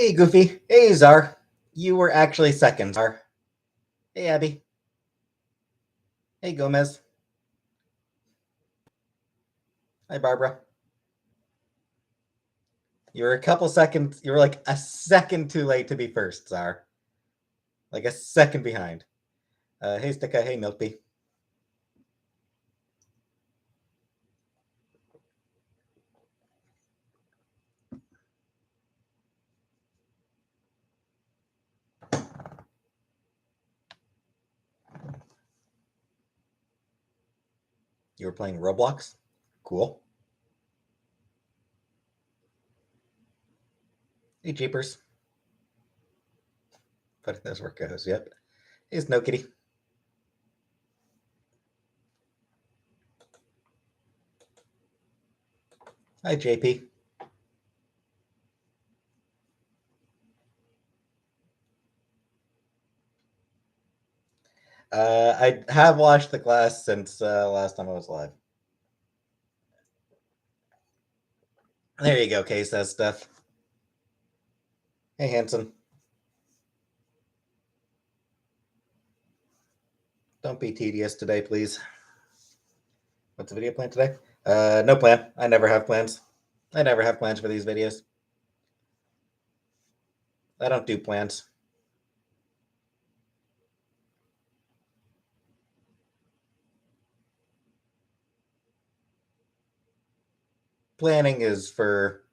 Hey, Goofy. Hey, Czar. You were actually second, Czar. Hey, Abby. Hey, Gomez. Hi, Barbara. You were a couple seconds. You were like a second too late to be first, Czar. Like a second behind. Hey, Sticka. Hey, Milkbee. You were playing Roblox? Cool. Hey, Jeepers. But that's where it goes. Yep. Hey, Snow Kitty. Hi, JP. I have watched the class since last time I was live. There you go, Case. That stuff. Hey, Hanson. Don't be tedious today, please. What's the video plan today? No plan. I never have plans. I never have plans for these videos. I don't do plans. Planning is for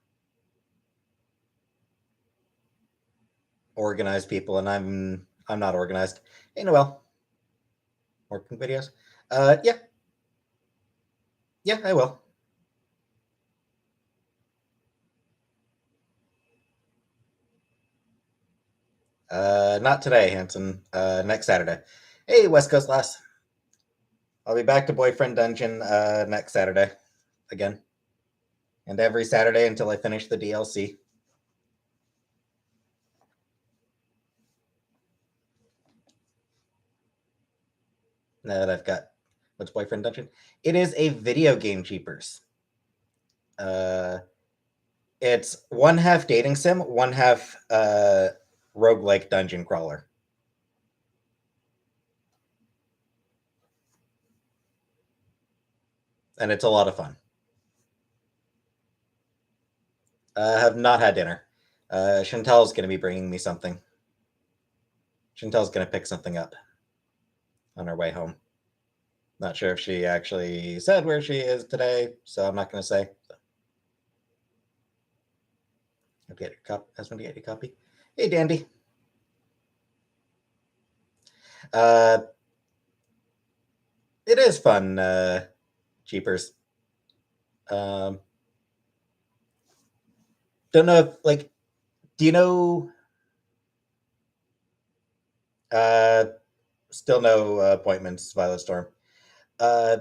organized people, and I'm not organized. Hey, Noel. Working videos? Yeah. Yeah, I will. Not today, Hanson. Next Saturday. Hey, West Coast Lass. I'll be back to Boyfriend Dungeon next Saturday again. And every Saturday until I finish the DLC. Now that I've got what's Boyfriend Dungeon? It is a video game, Cheapers. It's one half dating sim, one half roguelike dungeon crawler. And it's a lot of fun. I have not had dinner. Chantel's going to be bringing me something. Chantel's going to pick something up on her way home. Not sure if she actually said where she is today, so I'm not going to say. So. I'll get your copy. Husband, get your copy. Hey, Dandy. It is fun, Jeepers. Don't know if, like, do you know? Still no appointments, Violet Storm. Yeah,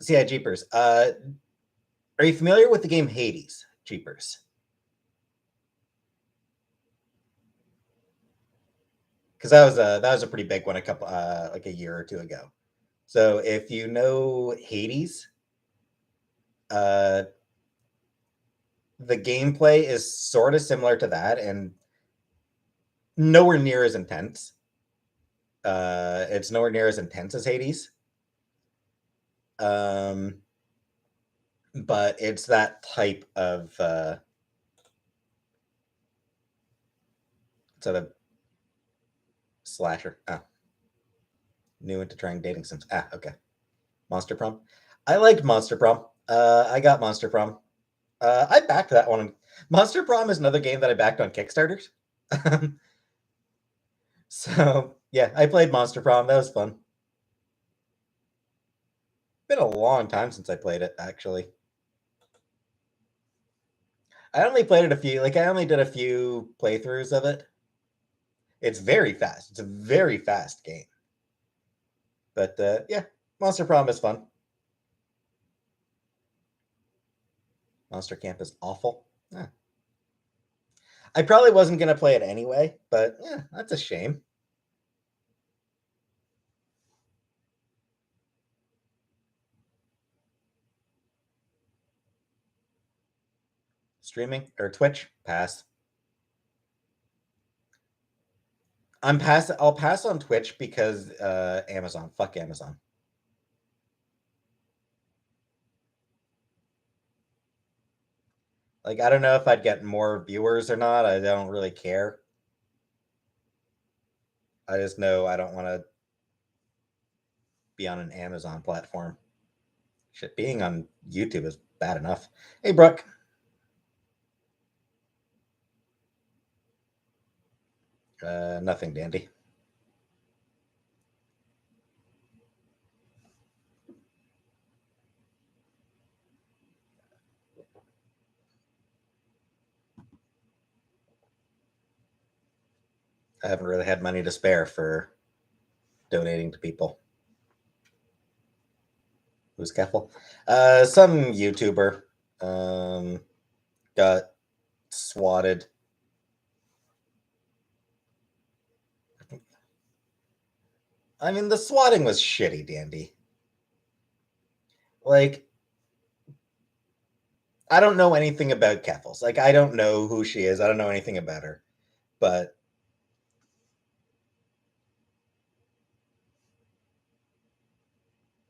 Jeepers. Are you familiar with the game Hades, Jeepers? Because that was a pretty big one a couple like a year or two ago. So if you know Hades, the gameplay is sort of similar to that and nowhere near as intense. It's nowhere near as intense as Hades. But it's that type of sort of slasher. Oh. New into trying dating sims. Ah, okay. Monster Prom. I liked Monster Prom. I got Monster Prom. I backed that one. Monster Prom is another game that I backed on Kickstarters. So yeah, I played Monster Prom. That was fun. Been a long time since I played it, actually. I only played it a few. Like I only did a few playthroughs of it. It's very fast. It's a very fast game. But yeah, Monster Prom is fun. Monster Camp is awful. Yeah. I probably wasn't gonna play it anyway, but yeah, that's a shame. Streaming or Twitch? Pass. I'll pass on Twitch because Amazon. Fuck Amazon. Like, I don't know if I'd get more viewers or not. I don't really care. I just know I don't want to be on an Amazon platform. Shit, being on YouTube is bad enough. Hey, Brooke. Nothing, Dandy. I haven't really had money to spare for donating to people. Who's careful? Some YouTuber got swatted. I mean, the swatting was shitty, Dandy. Like, I don't know anything about Keffels. Like, I don't know who she is. I don't know anything about her. But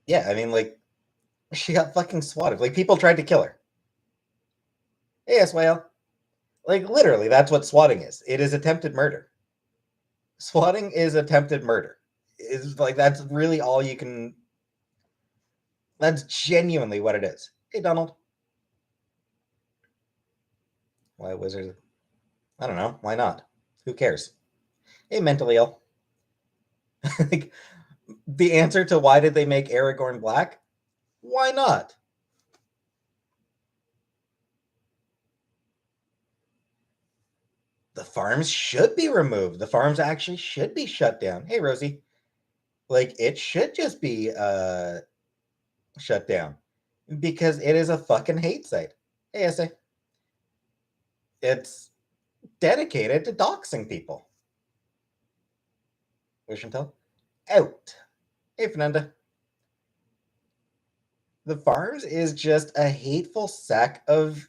yeah, I mean, like, she got fucking swatted. Like, people tried to kill her. Hey, SYL. Like, literally, that's what swatting is. It is attempted murder. Swatting is attempted murder. Is like, that's really all you can. That's genuinely what it is. Hey, Donald. Why wizard? I don't know. Why not? Who cares? Hey, mentally ill. Like, the answer to why did they make Aragorn black? Why not? The farms should be removed. The farms actually should be shut down. Hey, Rosie. Like, it should just be shut down because it is a fucking hate site. Hey, SA. It's dedicated to doxing people. Wish and tell. Out. Hey, Fernanda. The farms is just a hateful sack of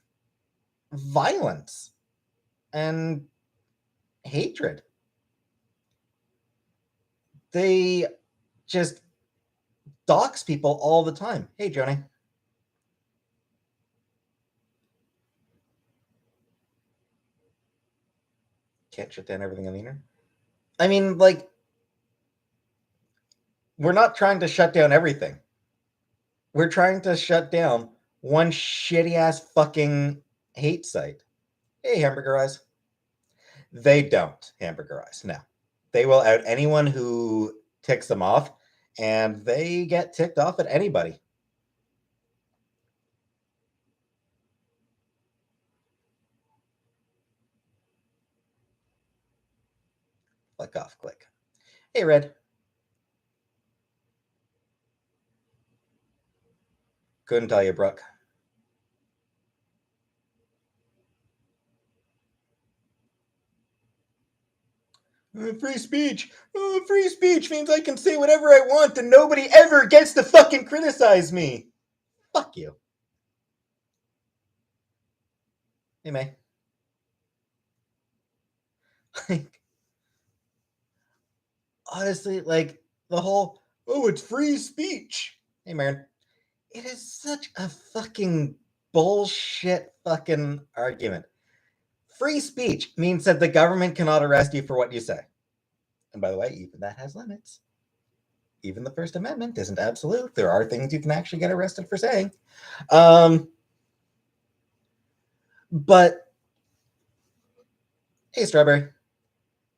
violence and hatred. They just dox people all the time. Hey, Joni. Can't shut down everything on the internet. I mean, like, we're not trying to shut down everything. We're trying to shut down one shitty ass fucking hate site. Hey, Hamburger Eyes. They don't, Hamburger Eyes. No. They will out anyone who ticks them off, and they get ticked off at anybody. Click off, click. Hey, Red. Couldn't tell you, Brooke. Free speech. Free speech means I can say whatever I want and nobody ever gets to fucking criticize me. Fuck you. Hey, May. Like, honestly, like, the whole, oh, it's free speech. Hey, man. It is such a fucking bullshit fucking argument. Free speech means that the government cannot arrest you for what you say. And by the way, even that has limits. Even the First Amendment isn't absolute. There are things you can actually get arrested for saying. But hey, Strawberry,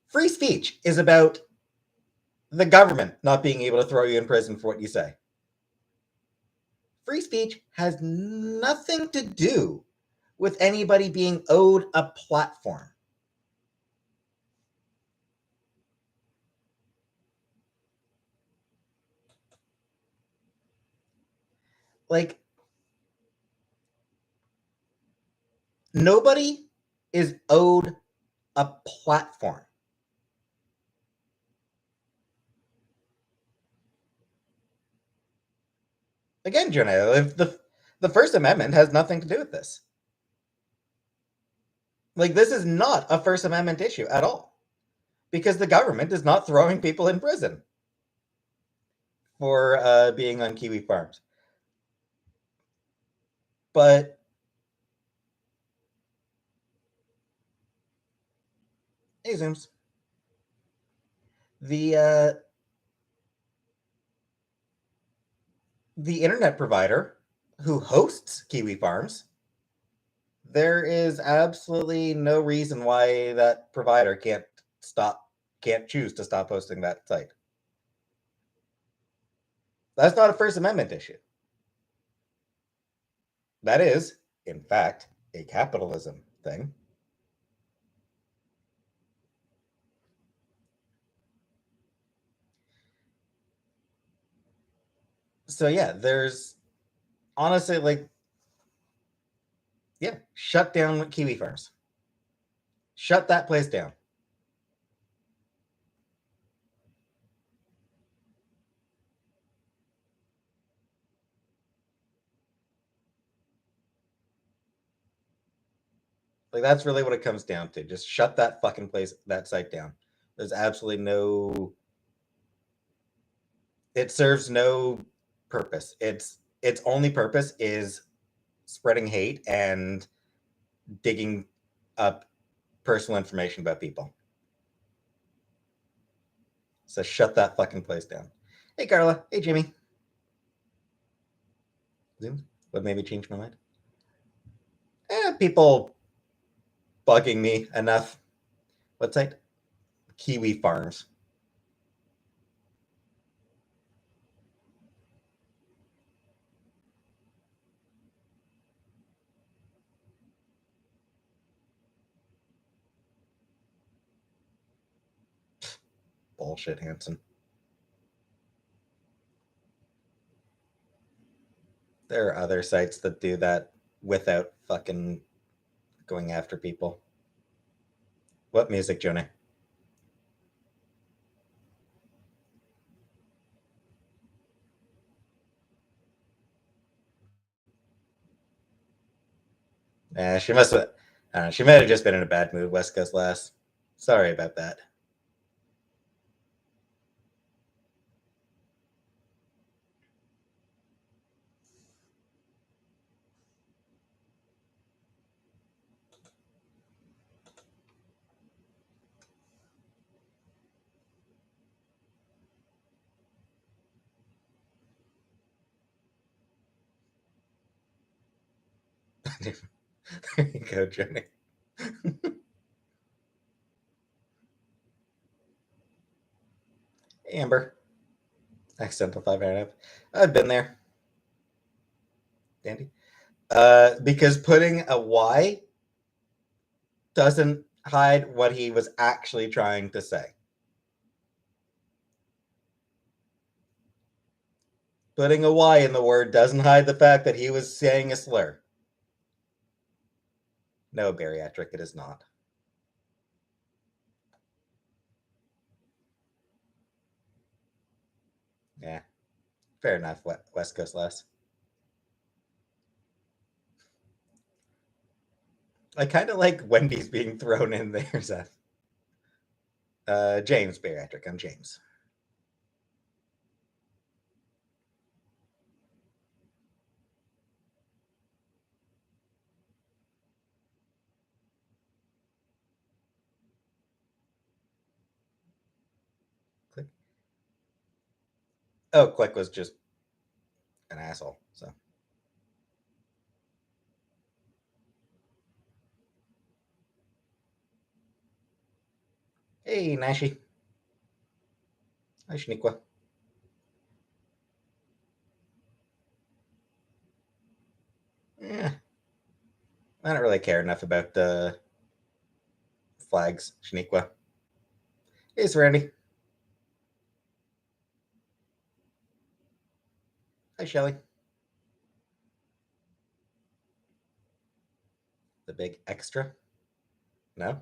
free speech is about the government not being able to throw you in prison for what you say. Free speech has nothing to do with anybody being owed a platform. Like, nobody is owed a platform. Again, Jonah, the First Amendment has nothing to do with this. Like, this is not a First Amendment issue at all, because the government is not throwing people in prison for being on kiwi farms. But hey, Zooms, the the internet provider who hosts kiwi farms, there is absolutely no reason why that provider can't choose to stop hosting that site. That's not a First Amendment issue. That is, in fact, a capitalism thing. So yeah, there's honestly, like, yeah, shut down kiwi farms. Shut that place down. Like, that's really what it comes down to. Just shut that fucking place, that site down. There's absolutely no. It serves no purpose. Its only purpose is spreading hate and digging up personal information about people. So shut that fucking place down. Hey Carla. Hey Jimmy. Zoom. What made me change my mind? People bugging me enough. What's that? Kiwi farms. Bullshit, Hanson. There are other sites that do that without fucking going after people. What music, Jonah? She must have. She might have just been in a bad mood. West Coast Lass. Sorry about that. There you go, Jenny. Amber. Accidental 5 I've been there. Dandy. Because putting a Y doesn't hide what he was actually trying to say. Putting a Y in the word doesn't hide the fact that he was saying a slur. No, bariatric, it is not. Yeah, fair enough, West Coast Lass. I kind of like Wendy's being thrown in there, Seth. James bariatric. I'm James. Click. Oh, Click was just an asshole. So, hey, Nashi. Hi, Shaniqua. Yeah, I don't really care enough about the flags, Shaniqua. Hey, Randy. Hi, Shelly. The big extra? No,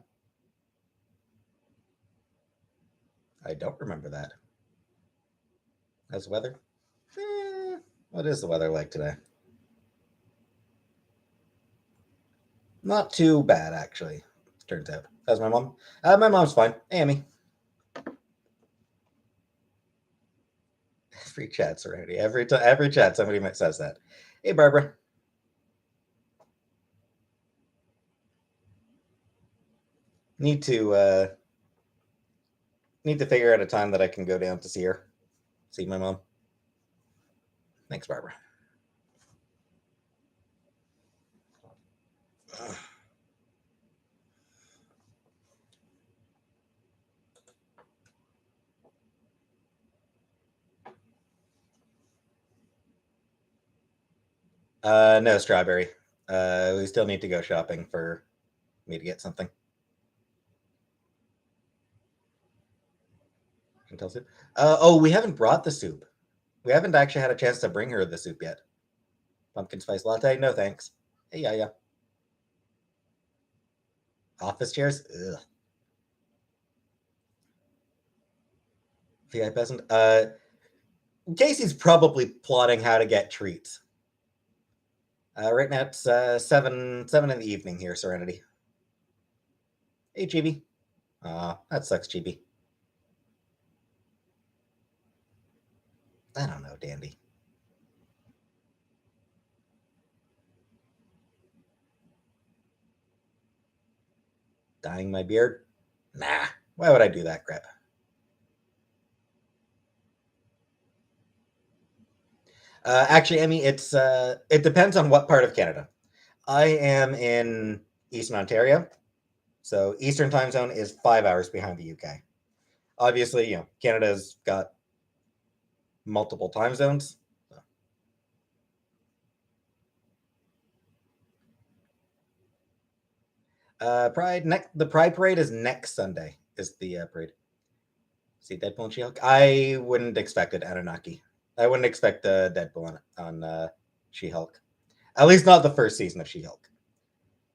I don't remember that. How's weather? What is the weather like today? Not too bad, actually. turns out. How's my mom? My mom's fine. Hey, Amy. Free chat serenity. Every chat somebody says that. Hey, Barbara. Need to figure out a time that I can go down to see her. See my mom. Thanks, Barbara. No strawberry. We still need to go shopping for me to get something. Tell soup. Oh, we haven't brought the soup. We haven't actually had a chance to bring her the soup yet. Pumpkin spice latte? No thanks. Hey, yeah. Office chairs? Ugh. VI peasant? Casey's probably plotting how to get treats. Right now it's 7 in the evening here, Serenity. Hey, Chibi. That sucks, Chibi. I don't know, Dandy. Dyeing my beard? Nah. Why would I do that crap? Actually, Emmy, it depends on what part of Canada. I am in Eastern Ontario, so Eastern time zone is 5 hours behind the UK. Obviously, Canada's got multiple time zones. The Pride Parade is next Sunday. Is the parade? See Deadpool and She-Hulk. I wouldn't expect it, Anunnaki. I wouldn't expect Deadpool on She-Hulk. At least not the first season of She-Hulk.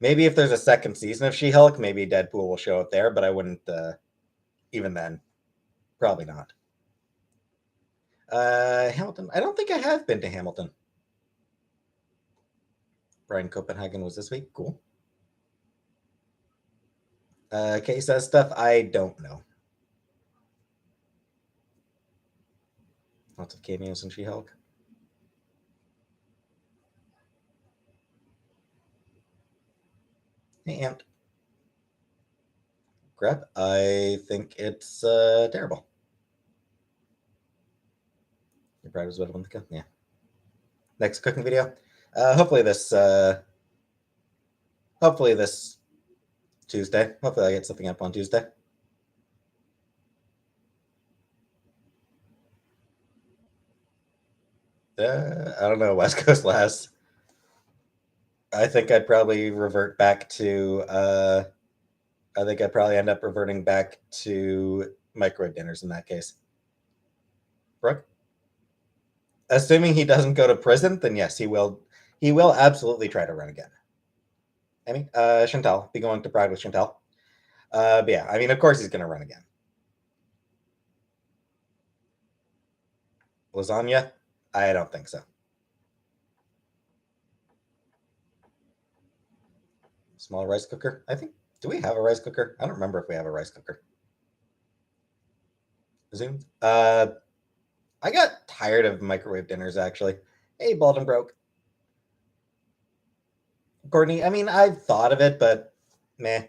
Maybe if there's a second season of She-Hulk, maybe Deadpool will show up there, but I wouldn't. Even then, probably not. Hamilton. I don't think I have been to Hamilton. Brian Copenhagen was this week. Cool. Kay says stuff I don't know. Lots of cameos in She-Hulk. Hey, Ant. Crap. I think it's terrible. Your bride was better than the cook. Yeah. Next cooking video. Hopefully this Tuesday. Hopefully I get something up on Tuesday. I don't know. West Coast last. I think I'd probably revert back to. I think I'd probably end up reverting back to microwave dinners in that case. Brooke, assuming he doesn't go to prison, then yes, he will. He will absolutely try to run again. Emmy, Chantal, be going to Pride with Chantal. But yeah, I mean, of course he's going to run again. Lasagna? I don't think so. Small rice cooker? I think. Do we have a rice cooker? I don't remember if we have a rice cooker. Zoom. I got tired of microwave dinners actually. Hey, Bald and Broke. Courtney, I mean, I've thought of it, but meh.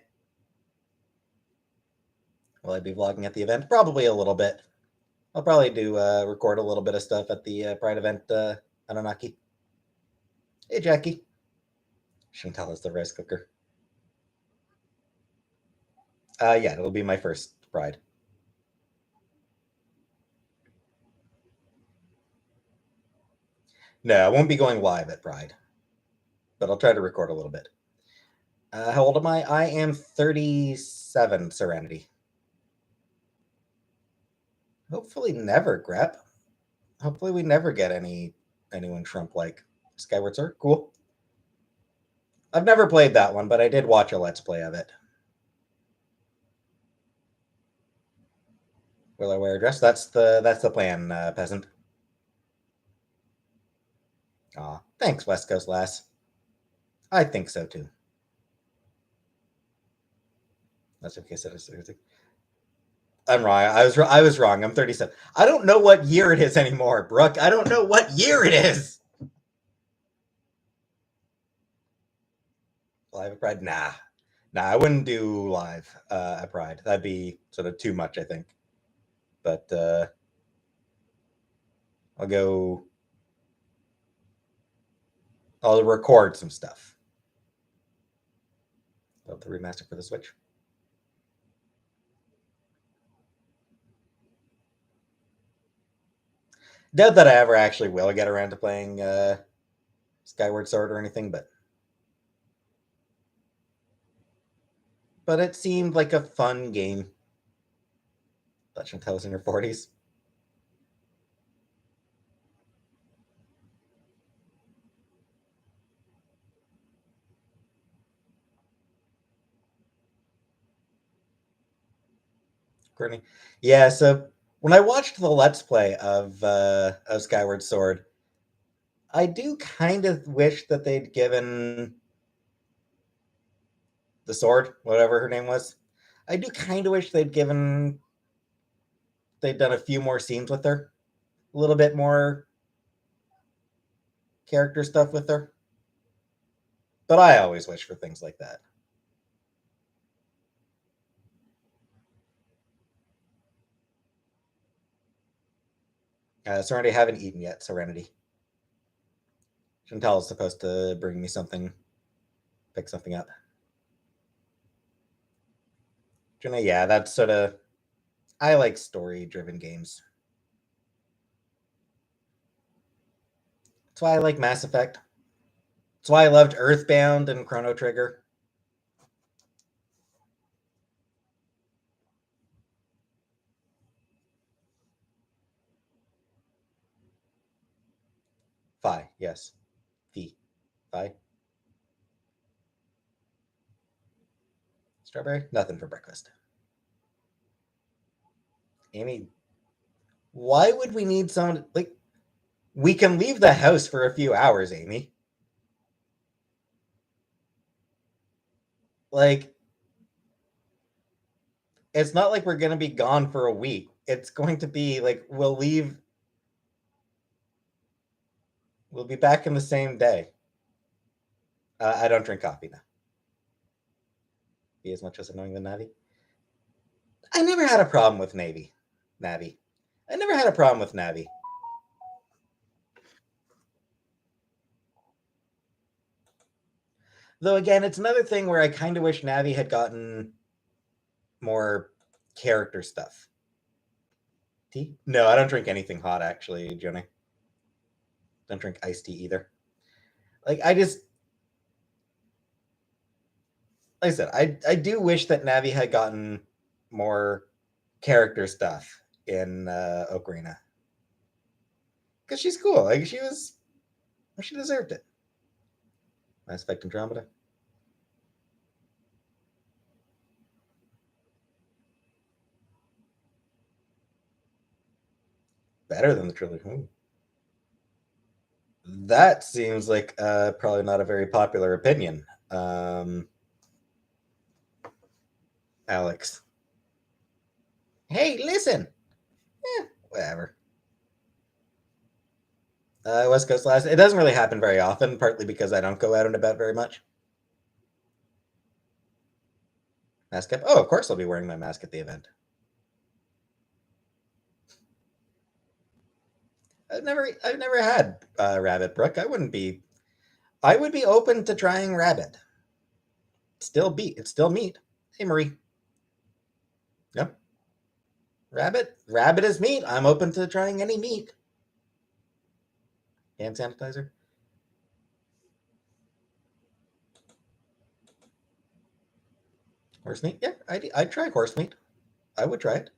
Will I be vlogging at the event? Probably a little bit. I'll probably do record a little bit of stuff at the Pride event, Anunnaki. Hey, Jackie. Chantal is the rice cooker. Yeah, it'll be my first Pride. No, I won't be going live at Pride, but I'll try to record a little bit. How old am I? I am 37, Serenity. Hopefully never, Grep. Hopefully we never get anyone Trump-like. Skyward Sword, cool. I've never played that one, but I did watch a Let's Play of it. Will I wear a dress? That's the plan, peasant. Aw, thanks, West Coast lass. I think so too. That's okay. I'm wrong. I was wrong. I'm 37. I don't know what year it is anymore, Brooke. I don't know what year it is. Live at Pride? Nah. I wouldn't do live at Pride. That'd be sort of too much, I think. But I'll record some stuff. Love the remaster for the Switch. Doubt that I ever actually will get around to playing Skyward Sword or anything, but it seemed like a fun game. Legend of Tales in your 40s. Courtney. Yeah, so when I watched the Let's Play of Skyward Sword, I do kind of wish that they'd given the sword, whatever her name was. I do kind of wish they'd done a few more scenes with her, a little bit more character stuff with her. But I always wish for things like that. Serenity, I haven't eaten yet. Serenity. Chantal is supposed to bring me something, pick something up. Jenna, yeah, that's sort of. I like story-driven games. That's why I like Mass Effect. That's why I loved Earthbound and Chrono Trigger. Phi, yes. Phi. Strawberry? Nothing for breakfast. Amy, why would we need someone like we can leave the house for a few hours, Amy? Like it's not like we're going to be gone for a week. It's going to be like we'll leave. We'll be back in the same day. I don't drink coffee now. Be as much as annoying than Navi. I never had a problem with Navi. I never had a problem with Navi. Though again, it's another thing where I kind of wish Navi had gotten more character stuff. Tea? No, I don't drink anything hot actually, Jenny. Don't drink iced tea either. Like like I said, I do wish that Navi had gotten more character stuff in Ocarina. Because she's cool. Like she deserved it. Mass Effect Andromeda. Better than the trilogy. Ooh. That seems like probably not a very popular opinion. Alex. Hey, listen. Whatever. West Coast last. It doesn't really happen very often, partly because I don't go out and about very much. Mask up. Oh, of course I'll be wearing my mask at the event. I've never had rabbit, Brooke. I would be open to trying rabbit. It's still meat. Hey, Marie. Yep. Rabbit is meat. I'm open to trying any meat. Hand sanitizer. Horse meat? Yeah, I'd try horse meat. I would try it.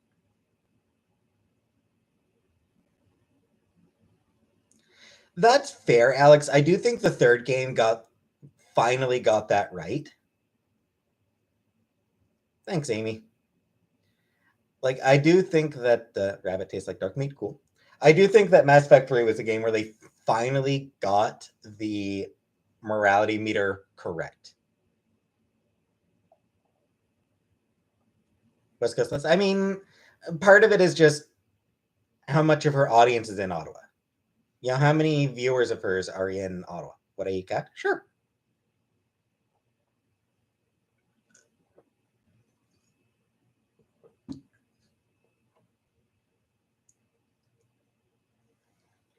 That's fair, Alex. I do think the third game finally got that right. Thanks, Amy. Like, I do think that rabbit tastes like dark meat. Cool. I do think that Mass Effect 3 was a game where they finally got the morality meter correct. West Coast list. I mean, part of it is just how much of her audience is in Ottawa. You know, how many viewers of hers are in Ottawa? What I got? Sure.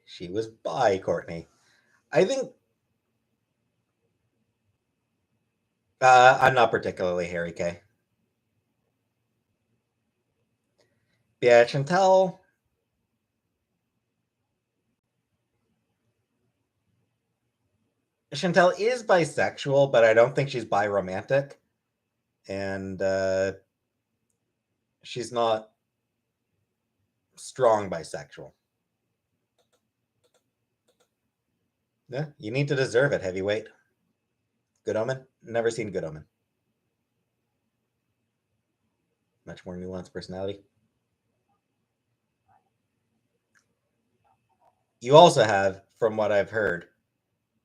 She was by Courtney. I think I'm not particularly Harry K. Yeah, Chantel is bisexual, but I don't think she's biromantic, and she's not strong bisexual. Yeah, you need to deserve it, heavyweight. Good Omen? Never seen Good Omen. Much more nuanced personality. You also have, from what I've heard,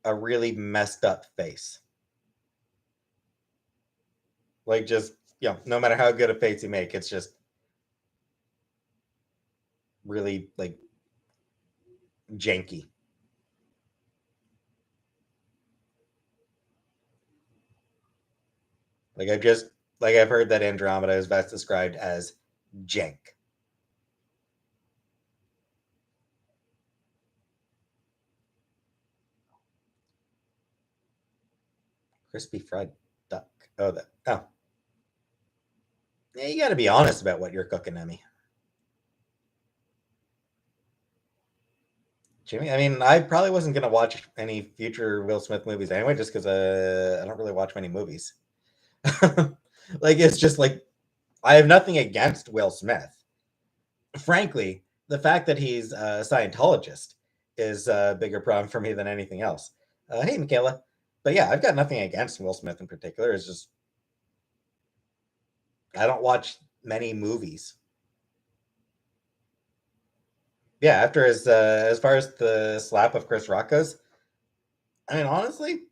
a really messed up face. Like, just, no matter how good a face you make, it's just really, like, janky. Like, I've heard that Andromeda is best described as jank. Crispy fried duck. Oh. Yeah, you got to be honest about what you're cooking, Emmy. Jimmy, I mean, I probably wasn't going to watch any future Will Smith movies anyway, just because I don't really watch many movies. Like, it's just like, I have nothing against Will Smith. Frankly, the fact that he's a Scientologist is a bigger problem for me than anything else. Hey, Michaela. But yeah, I've got nothing against Will Smith in particular. It's just, I don't watch many movies. Yeah, after as far as the slap of Chris Rock goes, I mean, honestly,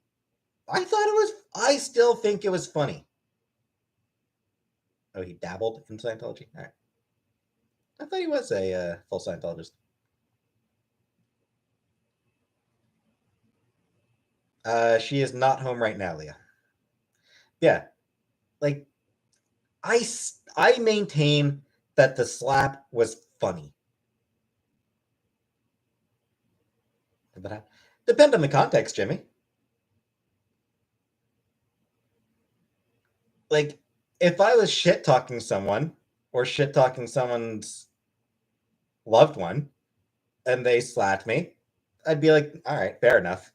I still think it was funny. Oh, he dabbled in Scientology? All right. I thought he was a full Scientologist. She is not home right now, Leah. Yeah, like I I maintain that the slap was funny. But depend on the context, Jimmy. Like, if I was shit talking someone or shit talking someone's loved one and they slapped me, I'd be like, all right, fair enough.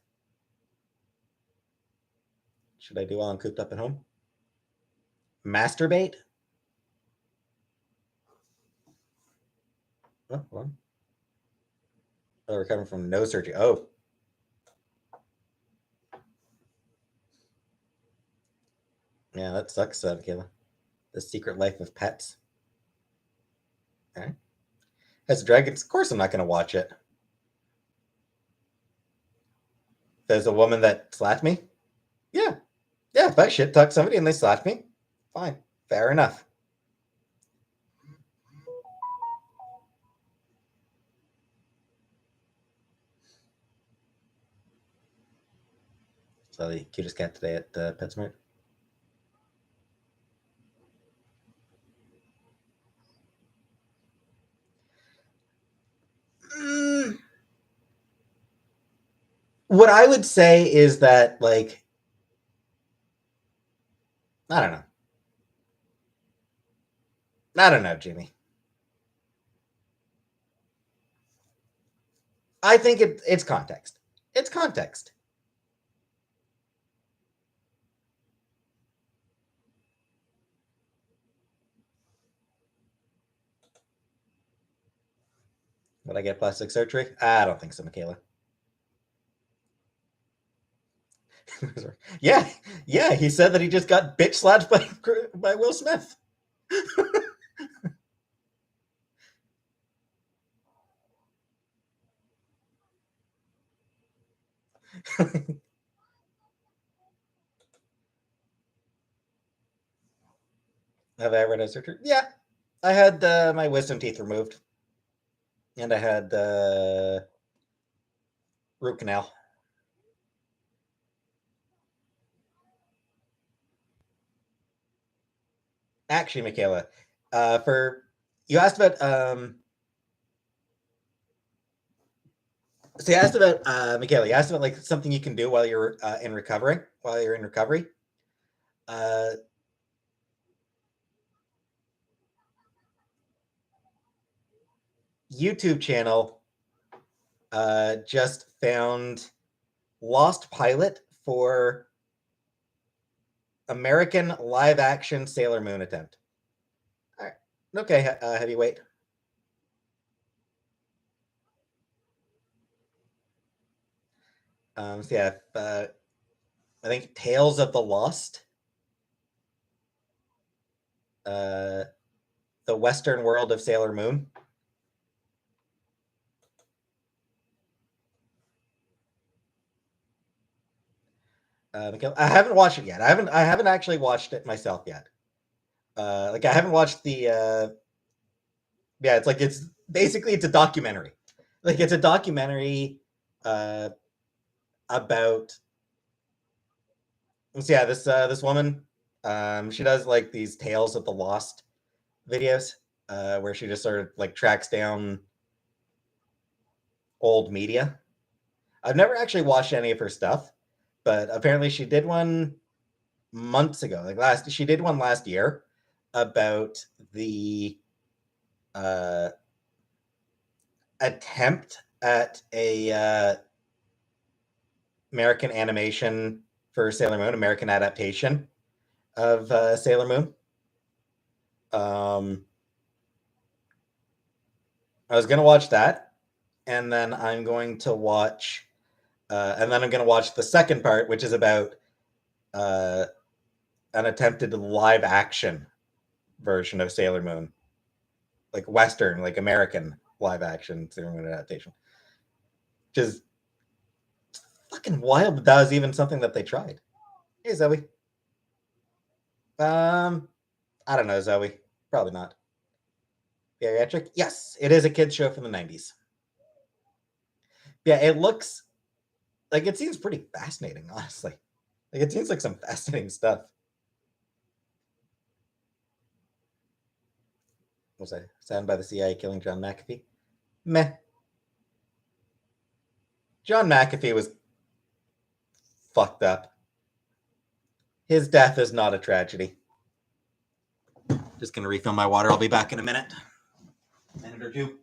Should I do while I'm cooped up at home? Masturbate? Oh, well. Oh, recovering from nose surgery. Oh, yeah, that sucks, Kayla. The Secret Life of Pets. All right. As Dragons, of course I'm not going to watch it. There's a woman that slapped me. Yeah. Yeah, if I shit talk somebody and they slapped me, fine. Fair enough. So the cutest cat today at PetSmart. Mm, what I would say is that, like, I don't know. I don't know, Jimmy. I think it's context. It's context. Would I get plastic surgery? I don't think so, Michaela. Yeah, yeah. He said that he just got bitch slapped by Will Smith. Have I ever had a surgery? Yeah, I had my wisdom teeth removed, and I had root canal. Actually, Michaela, for you asked about so you asked about Michaela. You asked about like something you can do while you're in recovery. While you're in recovery, uh, YouTube channel just found lost pilot for American live action Sailor Moon attempt. All right. Okay, heavyweight. So yeah, I think Tales of the Lost, uh, the Western World of Sailor Moon. I haven't watched it yet. I haven't actually watched it myself yet. Like I haven't watched the. Yeah, it's like it's basically it's a documentary. Like it's a documentary uh, about. So yeah, this woman, she does like these Tales of the Lost videos, where she just sort of like tracks down old media. I've never actually watched any of her stuff, but apparently she did one months ago. Like last, she did one last year about the uh, attempt at a American animation for Sailor Moon, American adaptation of Sailor Moon. Um, I was gonna watch that, and then I'm going to watch, and then I'm going to watch the second part, which is about uh, an attempted live action version of Sailor Moon, like Western, like American live action Sailor Moon adaptation, which is fucking wild. But that was even something that they tried. Hey Zoe, um, I don't know Zoe, probably not. Bariatric? Yes, it is a kids show from the '90s. Yeah, it looks like it seems pretty fascinating, honestly. Like it seems like some fascinating stuff. What was I saddened by the CIA killing John McAfee? Meh. John McAfee was fucked up. His death is not a tragedy. Just gonna refill my water. I'll be back in a minute. Minute or two.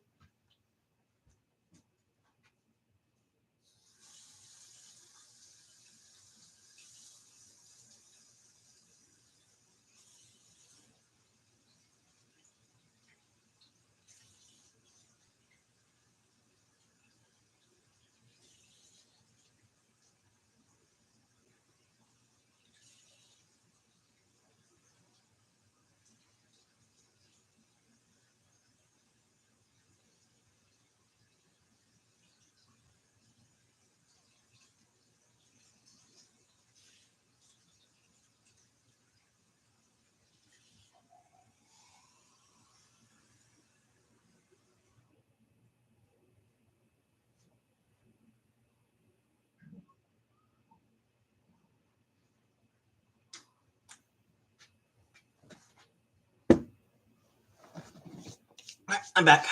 All right, I'm back.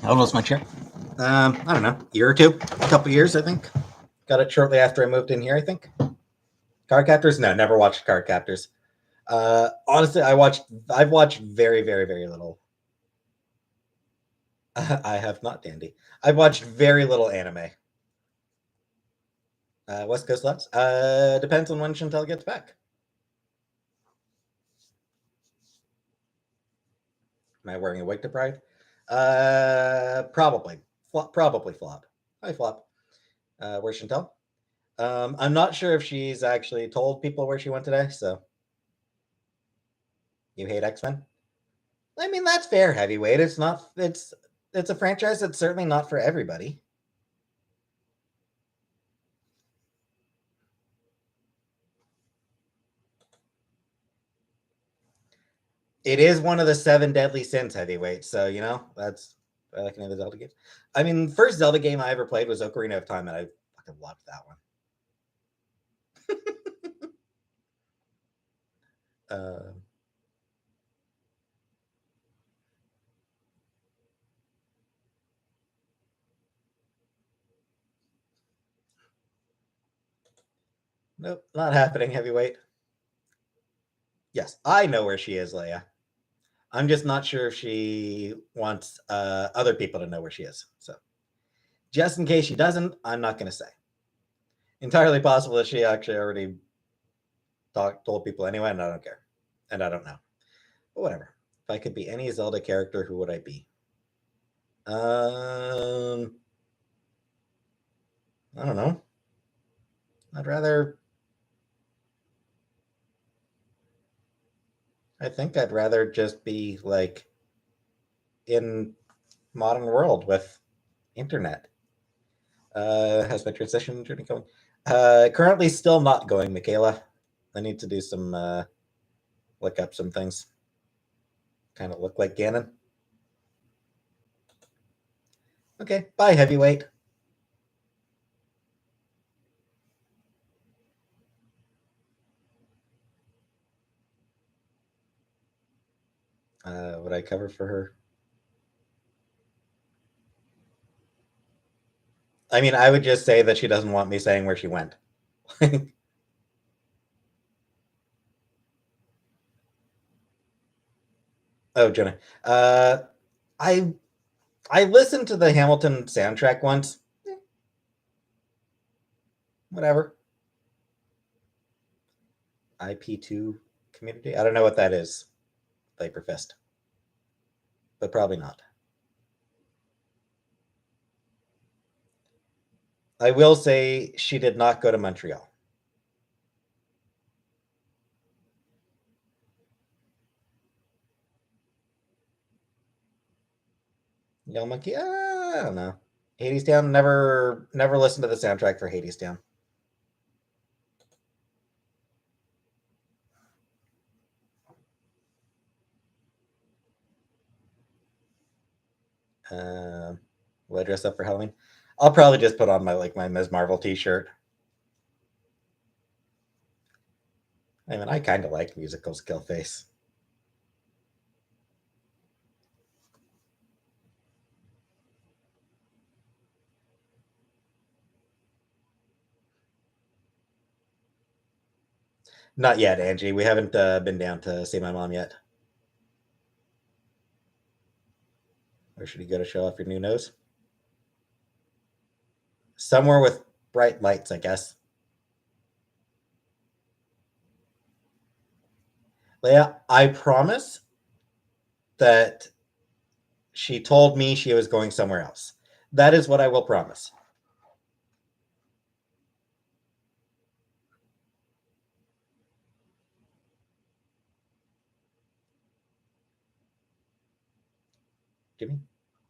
How old was my chair? I don't know, year or two, a couple years, I think. Got it shortly after I moved in here, I think. Card Captors? No, never watched Card Captors. Honestly, I've watched very, very, very little. I have not, Dandy. I've watched very little anime. West Coast Loves? Depends on when Chantel gets back. Am I wearing a wig to Pride? Probably. Probably Flop. Hi, Flop. Where's Chantel? I'm not sure if she's actually told people where she went today, so you hate X-Men? I mean, that's fair, heavyweight. It's not. It's it's a franchise that's certainly not for everybody. It is one of the 7 deadly sins, heavyweight. So that's I like another Zelda game. I mean, first Zelda game I ever played was Ocarina of Time, and I fucking loved that one. uh, nope, not happening, heavyweight. Yes, I know where she is, Leia. I'm just not sure if she wants other people to know where she is. So, just in case she doesn't, I'm not going to say. Entirely possible that she actually already told people anyway, and I don't care. And I don't know. But whatever. If I could be any Zelda character, who would I be? I don't know. I'd rather. I think I'd rather just be like in modern world with internet. How's my transition journey going? Currently still not going, Michaela. I need to do some look up some things. Kind of look like Ganon. Okay, bye, heavyweight. What I cover for her? I mean, I would just say that she doesn't want me saying where she went. Oh, Jenna. I I listened to the Hamilton soundtrack once. Whatever. IP2 community. I don't know what that is. Viper Fest, but probably not. I will say she did not go to Montreal. Young Monkey. I don't know. Hadestown. Never listened to the soundtrack for Hadestown. Will I dress up for Halloween? I'll probably just put on my Ms. Marvel T-shirt. I mean, I kind of like musicals. Kill Face. Not yet, Angie. We haven't been down to see my mom yet. Where should you go to show off your new nose? Somewhere with bright lights, I guess. Leia, I promise that she told me she was going somewhere else. That is what I will promise. Jimmy?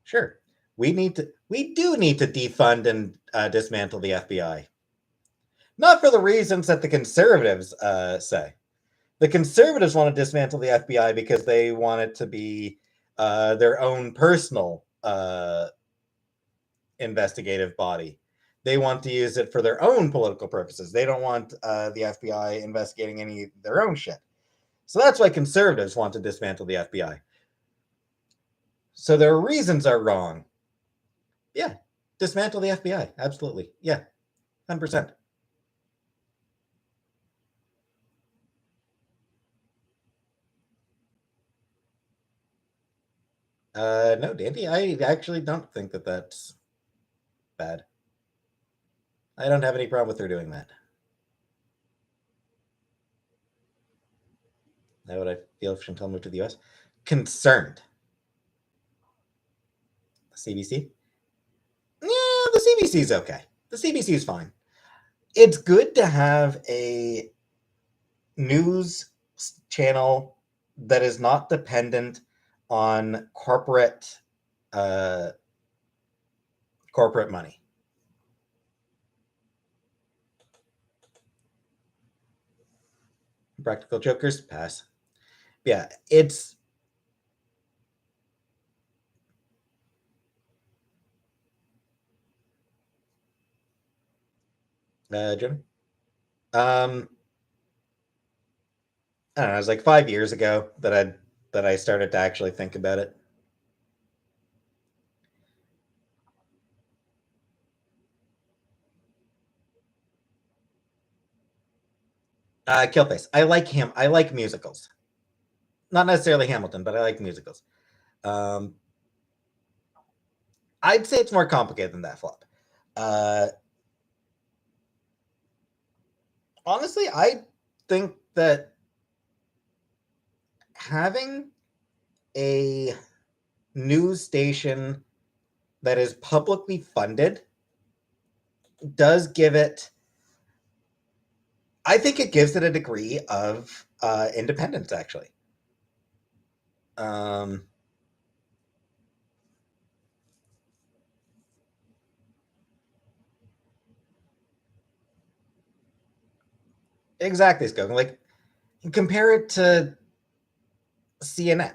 Sure. We do need to defund and dismantle the FBI. Not for the reasons that the conservatives say. The conservatives want to dismantle the FBI because they want it to be their own personal investigative body. They want to use it for their own political purposes. They don't want the FBI investigating any of their own shit. So that's why conservatives want to dismantle the FBI. So their reasons are wrong. Yeah, dismantle the FBI. Absolutely. Yeah, 100%. No, Dandy, I actually don't think that that's bad. I don't have any problem with her doing that. How would I feel if Chantal moved to the US? Concerned. The CBC? Yeah, the CBC is okay. The CBC is fine. It's good to have a news channel that is not dependent on corporate corporate money. Practical Jokers, pass. Yeah, it's Jim. Um, I don't know. It was like 5 years ago that I started to actually think about it. Killface. I like him. I like musicals. Not necessarily Hamilton, but I like musicals. Um, I'd say it's more complicated than that, Flop. Uh, Honestly, I think that having a news station that is publicly funded does give it, I think it gives it a degree of independence, actually. Um, exactly, Skogan. Like, compare it to CNN.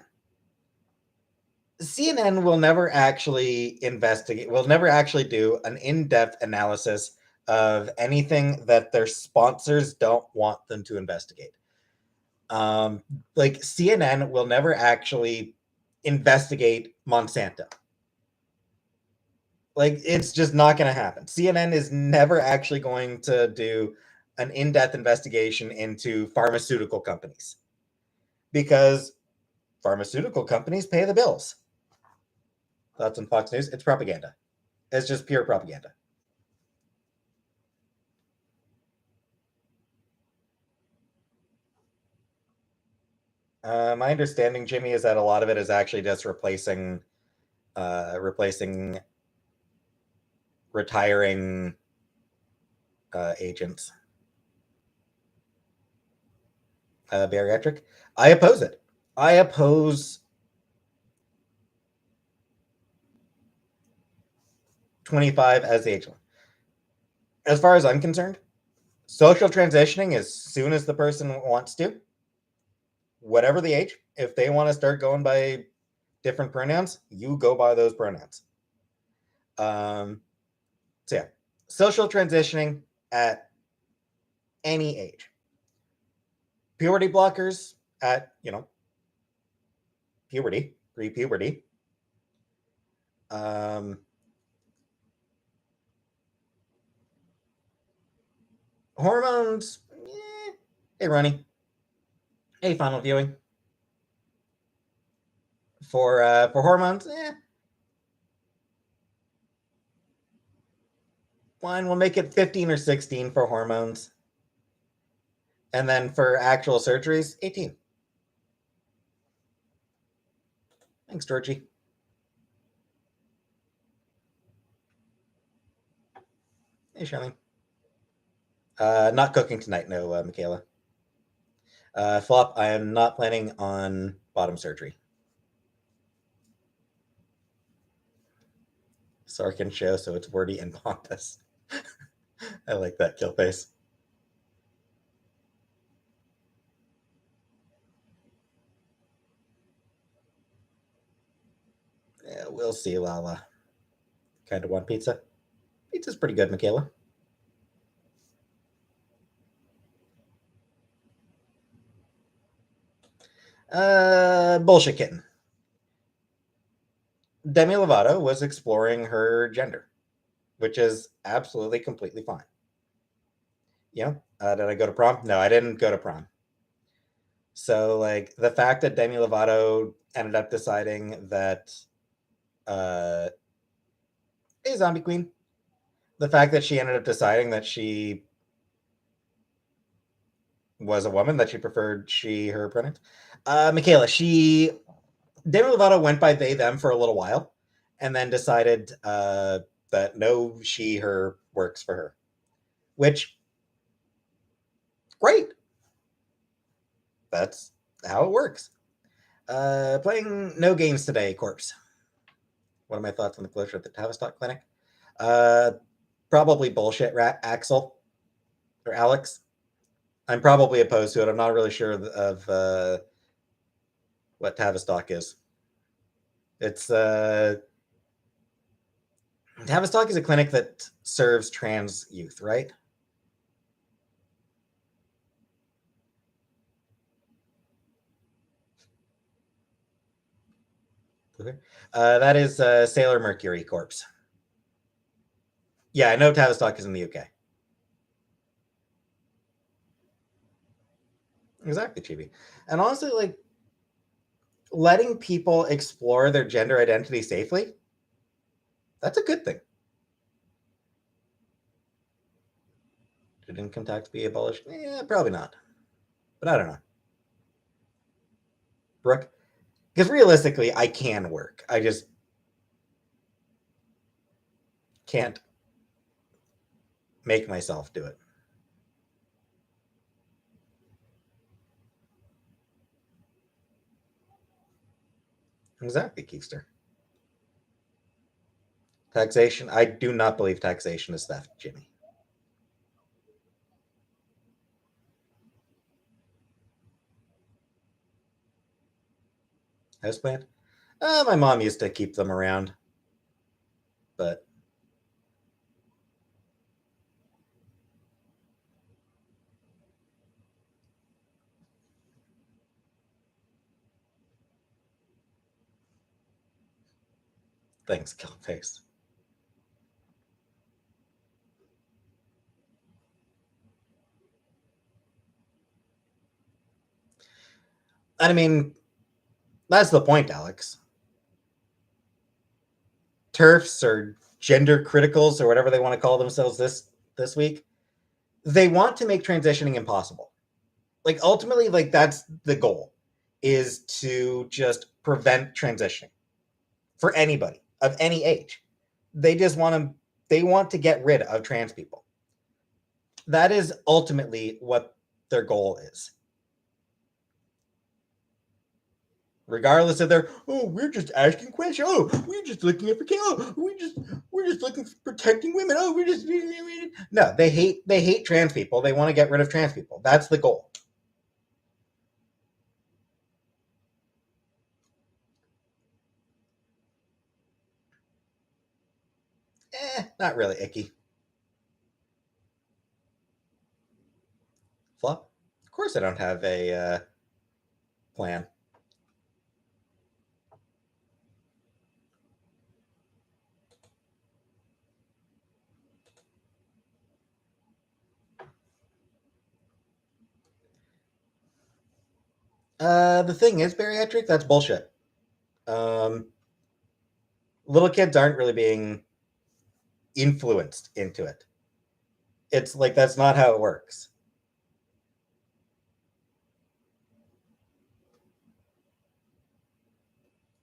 CNN will never actually investigate, will never actually do an in depth analysis of anything that their sponsors don't want them to investigate. Um, like, CNN will never actually investigate Monsanto. Like, it's just not going to happen. CNN is never actually going to do an in depth investigation into pharmaceutical companies because pharmaceutical companies pay the bills. That's on Fox News. It's propaganda. It's just pure propaganda. My understanding, Jimmy, is that a lot of it is actually just replacing retiring agents. Bariatric. I oppose it. I oppose 25 as the age limit. As far as I'm concerned, social transitioning as soon as the person wants to, whatever the age. If they want to start going by different pronouns, you go by those pronouns. Um, so yeah, social transitioning at any age. Puberty blockers at puberty, pre-puberty. Um, Hormones. Hey, Ronnie. Hey, final viewing for hormones. Fine. We'll make it 15 or 16 for hormones, and then for actual surgeries, 18. Thanks, Georgie. Hey, Charlene. Not cooking tonight, no, Michaela. Flop. I am not planning on bottom surgery. Sarkin show, so it's wordy and pompous. I like that kill face. Yeah, we'll see, Lala. Kind of want pizza. Pizza's pretty good, Michaela. Bullshit kitten. Demi Lovato was exploring her gender, which is absolutely completely fine. Did I go to prom? No, I didn't go to prom. So, like, the fact that Demi Lovato ended up deciding that uh, a zombie queen, the fact that she ended up deciding that she was a woman, that she preferred she, her pronouns. Michaela, Demi Lovato went by they, them for a little while and then decided that no, she, her works for her, which, great. That's how it works. Playing no games today, Corpse. What are my thoughts on the closure of the Tavistock clinic? Probably bullshit, Axel or Alex. I'm probably opposed to it. I'm not really sure of what Tavistock is. It's Tavistock is a clinic that serves trans youth, right? That is Sailor Mercury Corpse. Yeah, I know Tavistock is in the UK. Exactly, Chibi. And honestly, like, letting people explore their gender identity safely, that's a good thing. Should income tax be abolished? Yeah, probably not. But I don't know. Brooke? Because realistically, I can work. I just can't make myself do it. Exactly, Keefster. Taxation. I do not believe taxation is theft, Jimmy. Houseplant? My mom used to keep them around, but thanks, Killface. I mean, that's the point, Alex. TERFs or gender criticals or whatever they want to call themselves this week, they want to make transitioning impossible. Like ultimately, like that's the goal, is to just prevent transitioning for anybody of any age. They want to get rid of trans people. That is ultimately what their goal is. Regardless of their, oh, we're just asking questions. Oh, we're just looking at oh, we're just looking for protecting women. Oh, we're just no. They hate trans people. They want to get rid of trans people. That's the goal. Not really icky. Flop. Of course, I don't have a plan. The thing is, bariatric, that's bullshit. Um, Little kids aren't really being influenced into it. It's like that's not how it works.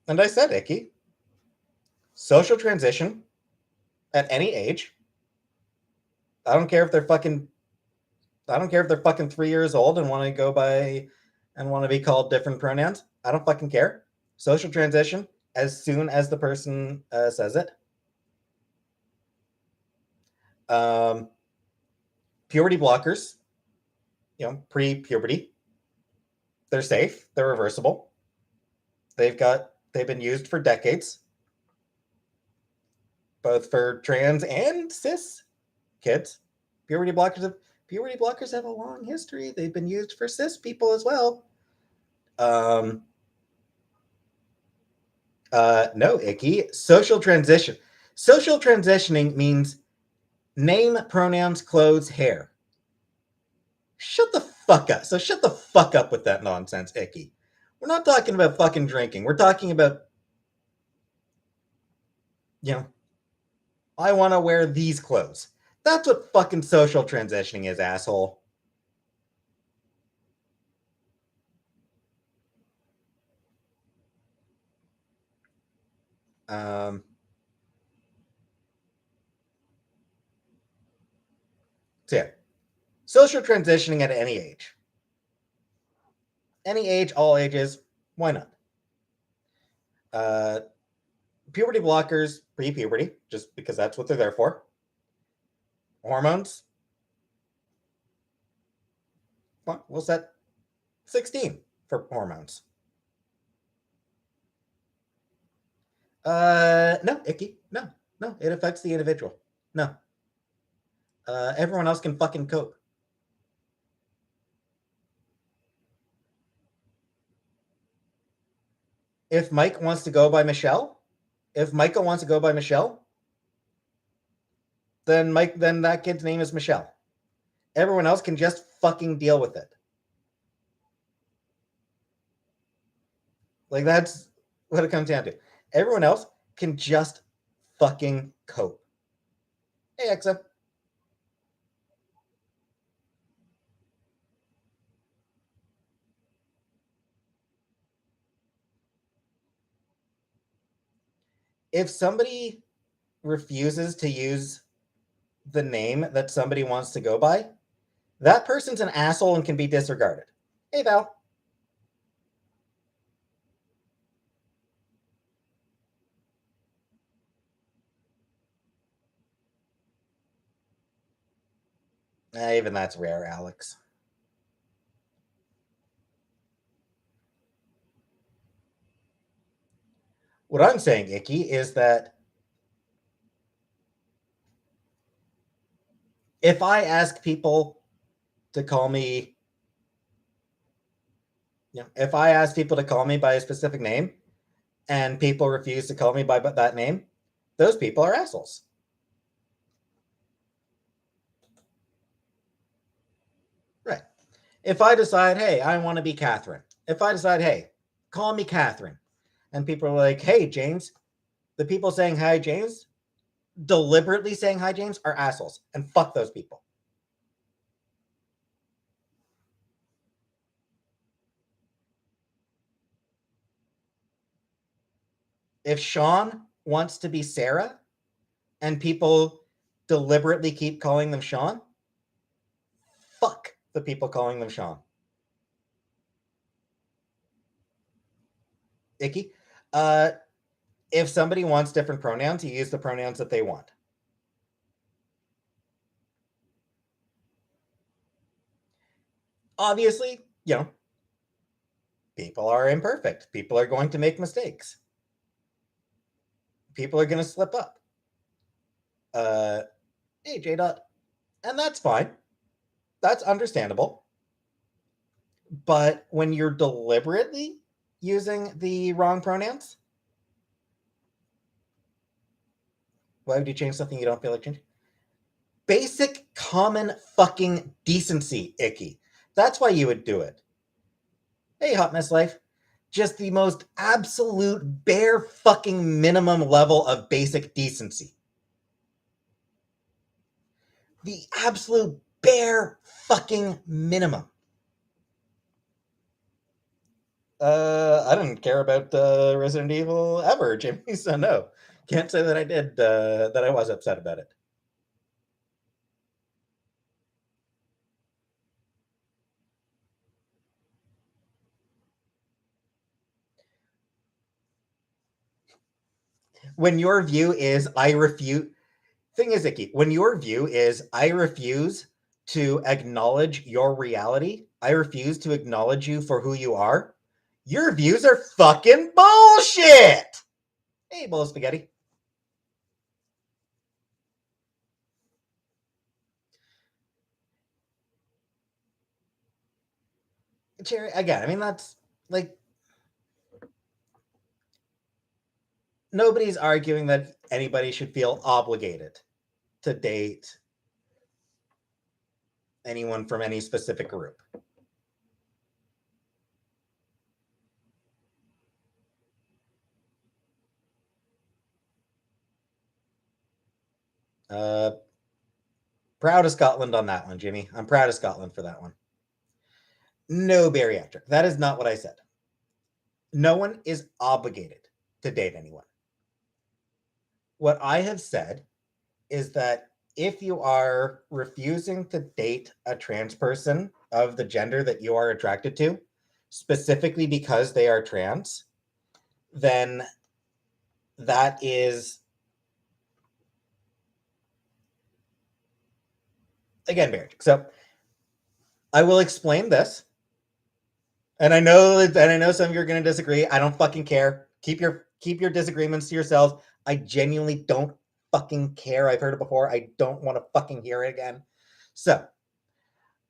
And I said, icky. Social transition at any age. I don't care if they're fucking. I don't care if they're fucking 3 years old and want to go by and want to be called different pronouns. I don't fucking care. Social transition as soon as the person says it. Um, Puberty blockers, pre-puberty, they're safe, they're reversible. They've been used for decades, both for trans and cis kids. Puberty blockers have a long history. They've been used for cis people as well. Um, no, icky. Social transition. Social transitioning means name, pronouns, clothes, hair. Shut the fuck up. So shut the fuck up with that nonsense, icky. We're not talking about fucking drinking. We're talking about, I want to wear these clothes. That's what fucking social transitioning is, asshole. Um, so yeah, social transitioning at any age. Any age, all ages, why not? puberty blockers pre-puberty, just because that's what they're there for. Hormones. Well, we'll set 16 for hormones. No, icky. No, it affects the individual. No. Everyone else can fucking cope. If Mike wants to go by Michelle, if Michael wants to go by Michelle, then that kid's name is Michelle. Everyone else can just fucking deal with it. Like, that's what it comes down to. Everyone else can just fucking cope. Hey, Exa. If somebody refuses to use the name that somebody wants to go by, that person's an asshole and can be disregarded. Hey, Val. Even that's rare, Alex. What I'm saying, Icky, is that if I ask people to call me, if I ask people to call me by a specific name and people refuse to call me by that name, those people are assholes. Right. If I decide, hey, I want to be Catherine. If I decide, hey, call me Catherine, and people are like, hey, James, the people saying hi, James, deliberately saying hi, James, are assholes, and fuck those people. If Sean wants to be Sarah and people deliberately keep calling them Sean, fuck the people calling them Sean. Icky. If somebody wants different pronouns, you use the pronouns that they want. Obviously, people are imperfect. People are going to make mistakes. People are going to slip up. Hey, J Dot. And that's fine. That's understandable. But when you're deliberately using the wrong pronouns, why would you change something you don't feel like changing? Basic common fucking decency, Icky. That's why you would do it. Hey, Hot Mess Life. Just the most absolute bare fucking minimum level of basic decency. The absolute bare fucking minimum. I didn't care about Resident Evil ever, Jimmy, so no. Can't say that I did, that I was upset about it. When your view is, I refute... Thing is, Icky, when your view is, I refuse to acknowledge your reality, I refuse to acknowledge you for who you are, your views are fucking bullshit! Hey, bowl of spaghetti. Cherry, again, I mean, that's, like... Nobody's arguing that anybody should feel obligated to date anyone from any specific group. Proud of Scotland on that one, Jimmy. I'm proud of Scotland for that one. No bariatric. That is not what I said. No one is obligated to date anyone. What I have said is that if you are refusing to date a trans person of the gender that you are attracted to, specifically because they are trans, then that is, again, marriage. So I will explain this. And I know some of you are going to disagree. I don't fucking care. Keep your disagreements to yourselves. I genuinely don't fucking care. I've heard it before. I don't want to fucking hear it again. So,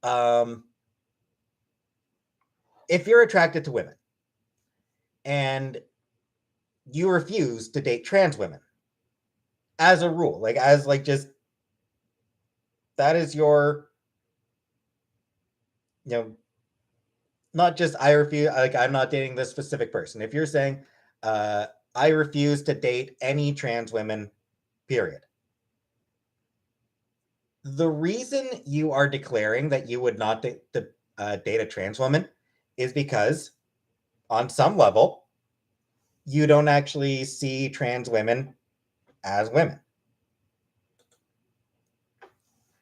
um, if you're attracted to women and you refuse to date trans women as a rule, like as like just that is your, you know, not just I refuse, like I'm not dating this specific person. If you're saying, I refuse to date any trans women, period. The reason you are declaring that you would not date a trans woman is because, on some level, you don't actually see trans women as women.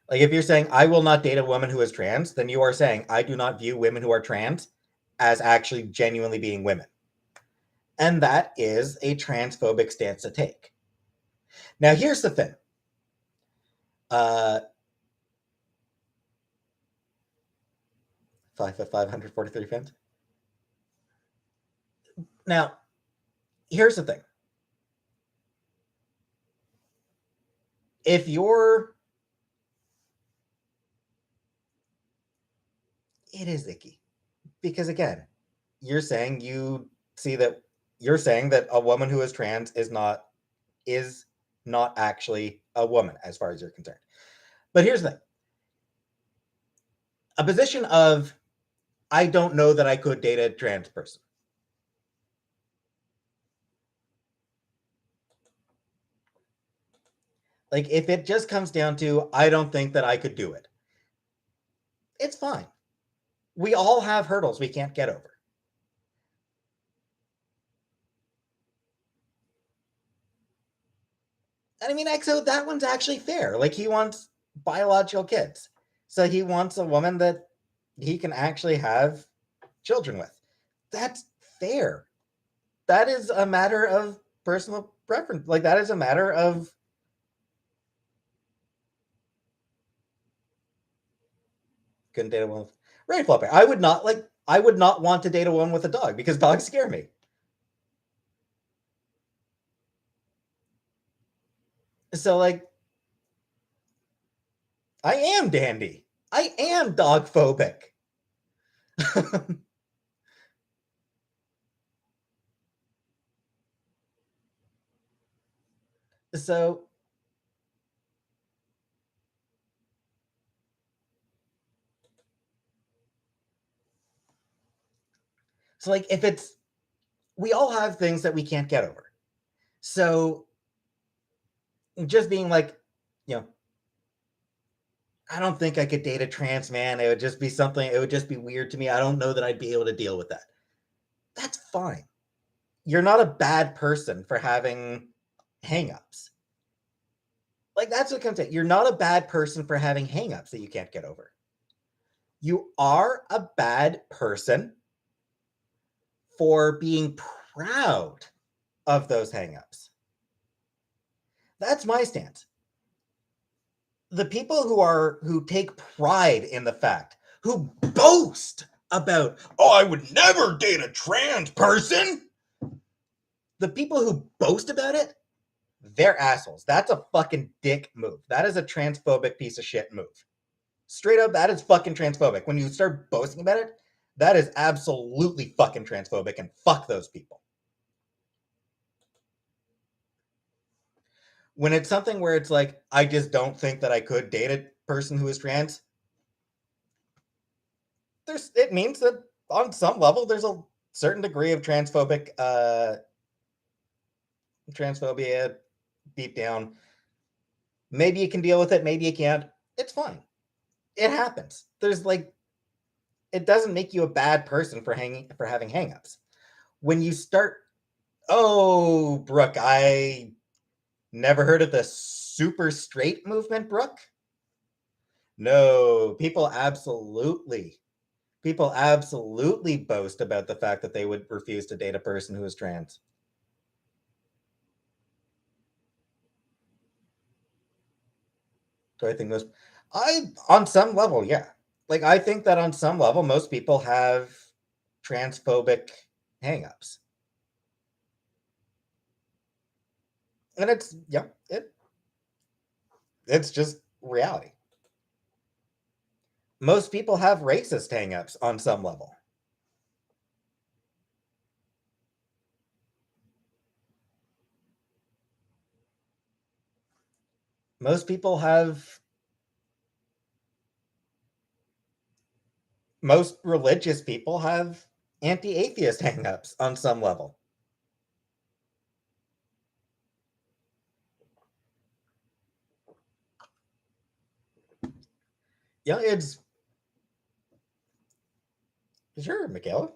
Like if you're saying I will not date a woman who is trans, then you are saying I do not view women who are trans as actually genuinely being women. And that is a transphobic stance to take. Now, here's the thing. 5'5", fans. Now, here's the thing. If you're, it is icky because again, you're saying a woman who is trans is not actually a woman as far as you're concerned. But here's the thing. A position of I don't know that I could date a trans person. Like if it just comes down to I don't think that I could do it. It's fine. We all have hurdles we can't get over. And I mean, EXO, that one's actually fair. Like he wants biological kids. So he wants a woman that he can actually have children with. That's fair. That is a matter of personal preference. Like that is a matter of couldn't date a woman. Right, Flopper. I would not want to date a woman with a dog because dogs scare me. So like I am dandy. I am dog phobic. so so like if it's we all have things that we can't get over. So just being like, you know, I don't think I could date a trans man. It would just be something, it would just be weird to me. I don't know that I'd be able to deal with that. That's fine. You're not a bad person for having hangups. Like that's what comes to it. You're not a bad person for having hangups that you can't get over. You are a bad person for being proud of those hangups. That's my stance. The people who take pride in the fact, who boast about, oh, I would never date a trans person. The people who boast about it, they're assholes. That's a fucking dick move. That is a transphobic piece of shit move. Straight up, that is fucking transphobic. When you start boasting about it, that is absolutely fucking transphobic, and fuck those people. When it's something where it's like, I just don't think that I could date a person who is trans, it means that on some level there's a certain degree of transphobia deep down. Maybe you can deal with it, maybe you can't. It's fine. It happens. There's like, it doesn't make you a bad person for having hangups. When you start, oh, Brooke, I never heard of the super straight movement, Brooke. No, people absolutely boast about the fact that they would refuse to date a person who is trans. Do I think most? On some level, yeah. Like, I think that on some level, most people have transphobic hangups. And it's just reality. Most people have racist hangups on some level. Most people have most religious people have anti-atheist hangups on some level. Yeah, it's sure, Michaela.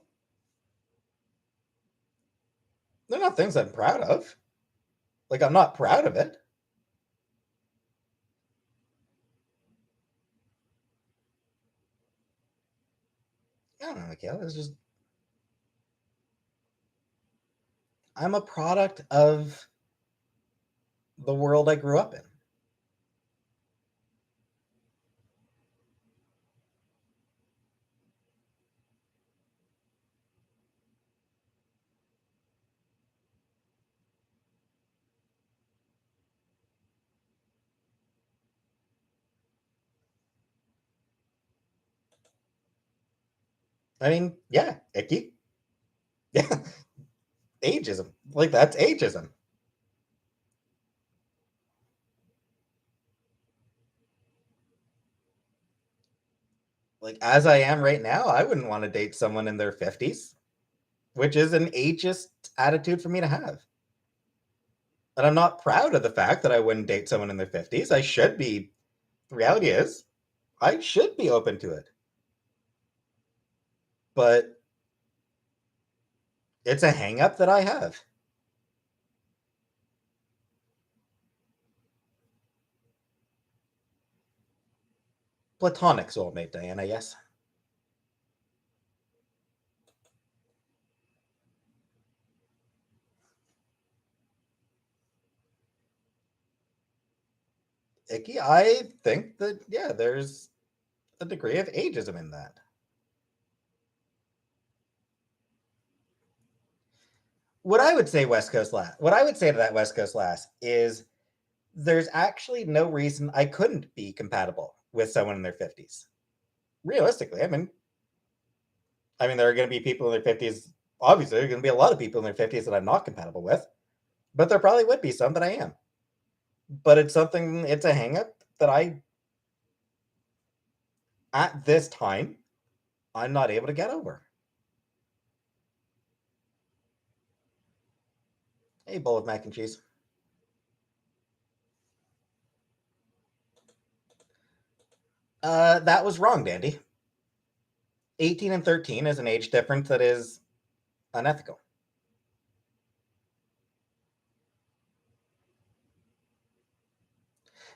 They're not things I'm proud of. Like, I'm not proud of it. I don't know, Michaela. It's just I'm a product of the world I grew up in. I mean, yeah, icky. Yeah, ageism. Like, that's ageism. Like, as I am right now, I wouldn't want to date someone in their 50s, which is an ageist attitude for me to have. And I'm not proud of the fact that I wouldn't date someone in their 50s. I should be. The reality is, I should be open to it. But it's a hang up that I have. Platonic soulmate, Diana, yes. Icky, I think that, yeah, there's a degree of ageism in that. What I would say to that West Coast lass is there's actually no reason I couldn't be compatible with someone in their 50s. Realistically, I mean, there are going to be people in their 50s. Obviously, there are going to be a lot of people in their 50s that I'm not compatible with, but there probably would be some that I am. But it's a hangup that at this time, I'm not able to get over. Hey, bowl of mac and cheese. That was wrong, Dandy. 18 and 13 is an age difference that is unethical.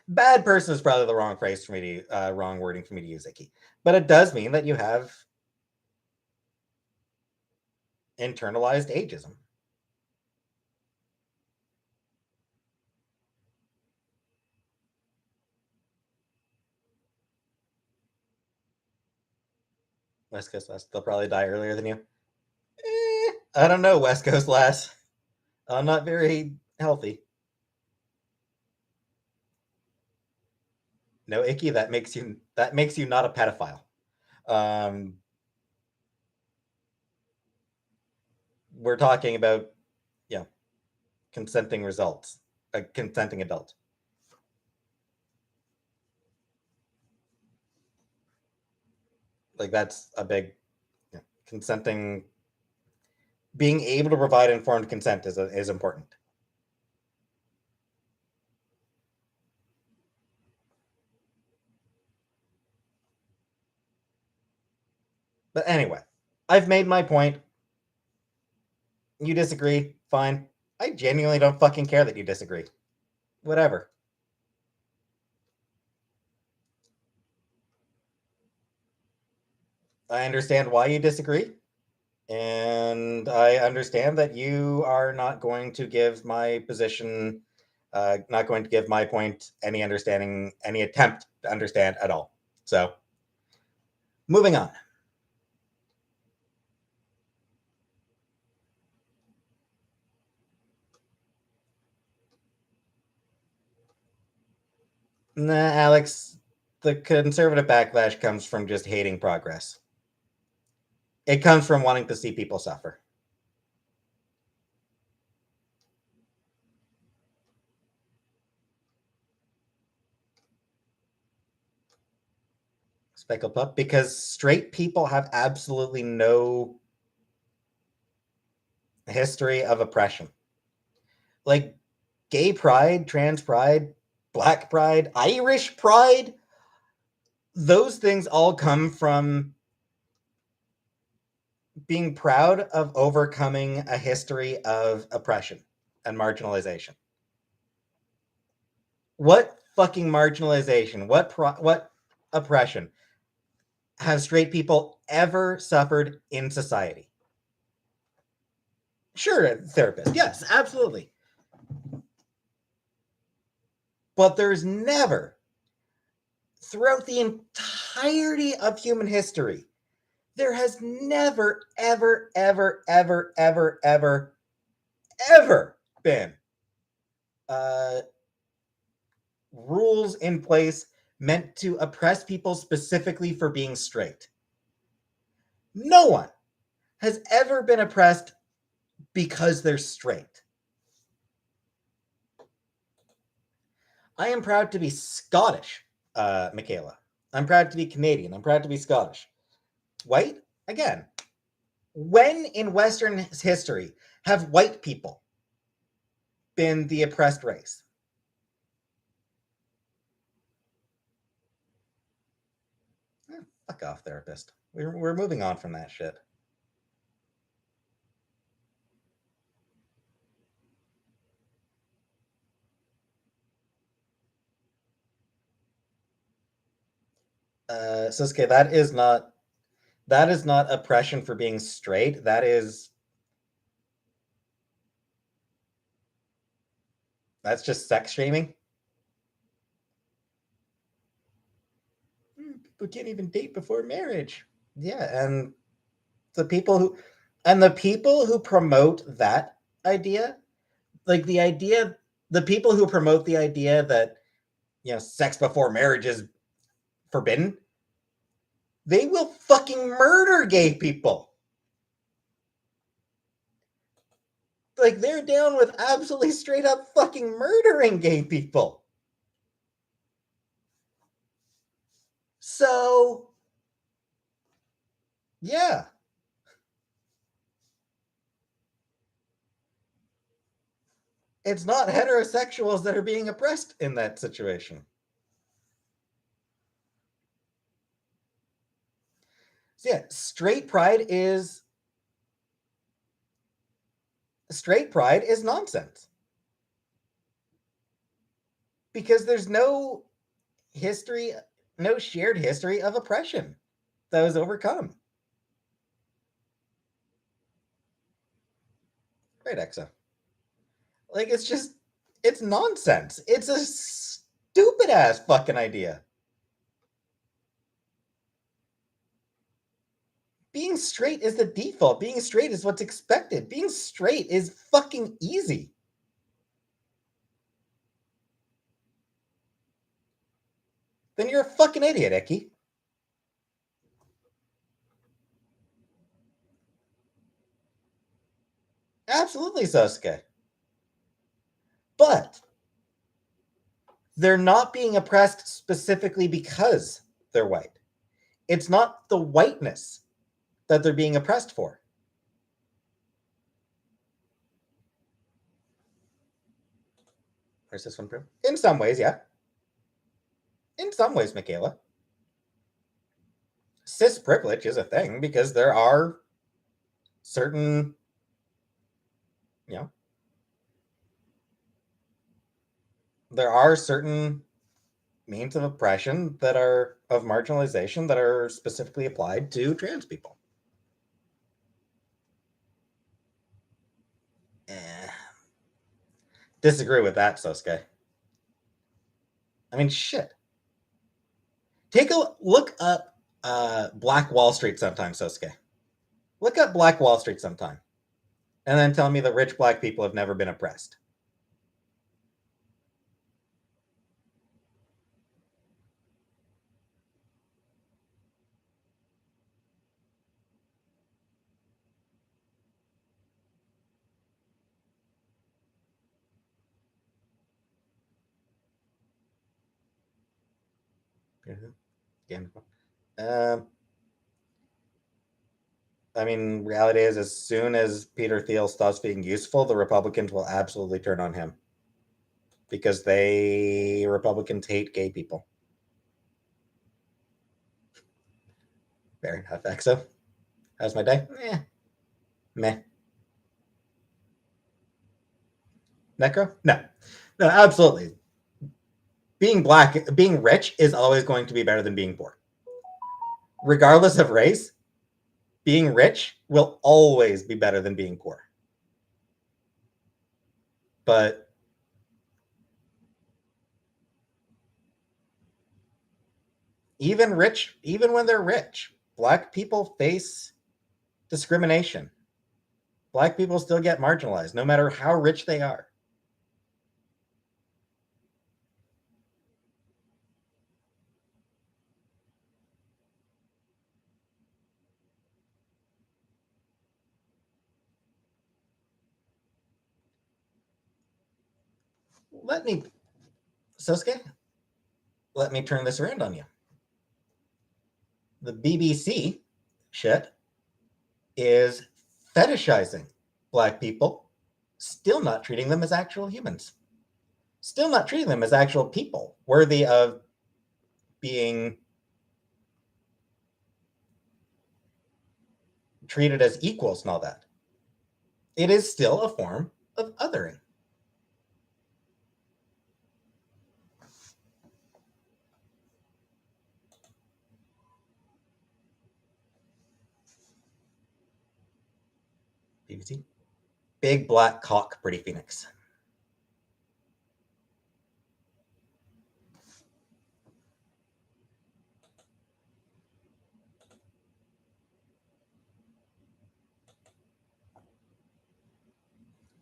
Bad person is probably the wrong phrase for me to wrong wording for me to use, Icky. But it does mean that you have internalized ageism. West Coast lass, they'll probably die earlier than you. I don't know, West Coast lass. I'm not very healthy. No, Icky, that makes you not a pedophile. Um, we're talking about, yeah, consenting results, a consenting adult. Like, that's a big, yeah, consenting. Being able to provide informed consent is important. But anyway, I've made my point. You disagree, fine. I genuinely don't fucking care that you disagree. Whatever. I understand why you disagree, and I understand that you are not going to give my position Not going to give my point any understanding, any attempt to understand at all. So, moving on. Nah, Alex, the conservative backlash comes from just hating progress. It comes from wanting to see people suffer. Speckled pup, because straight people have absolutely no history of oppression. Like gay pride, trans pride, black pride, Irish pride, those things all come from being proud of overcoming a history of oppression and marginalization. What fucking marginalization, what oppression have straight people ever suffered in society? Sure, therapist. Yes, absolutely. But there's never, throughout the entirety of human history, there has never, ever, ever, ever, ever, ever, ever been rules in place meant to oppress people specifically for being straight. No one has ever been oppressed because they're straight. I am proud to be Scottish, Michaela. I'm proud to be Canadian. I'm proud to be Scottish. White? Again, when in Western history have white people been the oppressed race? Fuck off, therapist. We're moving on from that shit. Susuke, that is not oppression for being straight. That's just sex shaming. People can't even date before marriage. Yeah, and the people who promote that idea, like the people who promote the idea that sex before marriage is forbidden, they will fucking murder gay people. Like they're down with absolutely straight up fucking murdering gay people. So, yeah. It's not heterosexuals that are being oppressed in that situation. So yeah, straight pride is nonsense. Because there's no history, no shared history of oppression that was overcome. Right, Exa. Like it's nonsense. It's a stupid ass fucking idea. Being straight is the default. Being straight is what's expected. Being straight is fucking easy. Then you're a fucking idiot, Eki. Absolutely, Sasuke. But they're not being oppressed specifically because they're white. It's not the whiteness that they're being oppressed for. Where's this one from? In some ways, yeah. In some ways, Michaela. Cis privilege is a thing because there are certain, you know, there are certain means of oppression that are of marginalization that are specifically applied to trans people. disagree with that, Sosuke. I mean, shit. Take a look up Black Wall Street sometime, Sosuke. Look up Black Wall Street sometime, and then tell me that rich black people have never been oppressed. Um, I mean, reality is, as soon as Peter Thiel stops being useful, the Republicans will absolutely turn on him because Republicans hate gay people. Fair enough, EXO. How's my day? Meh. Necro? No. No, absolutely. Being rich is always going to be better than being poor. Regardless of race, being rich will always be better than being poor. But even when they're rich, black people face discrimination. Black people still get marginalized, no matter how rich they are. Sosuke, let me turn this around on you. The BBC shit is fetishizing black people, still not treating them as actual humans, still not treating them as actual people worthy of being treated as equals and all that. It is still a form of othering. BBC. Big black cock, pretty phoenix.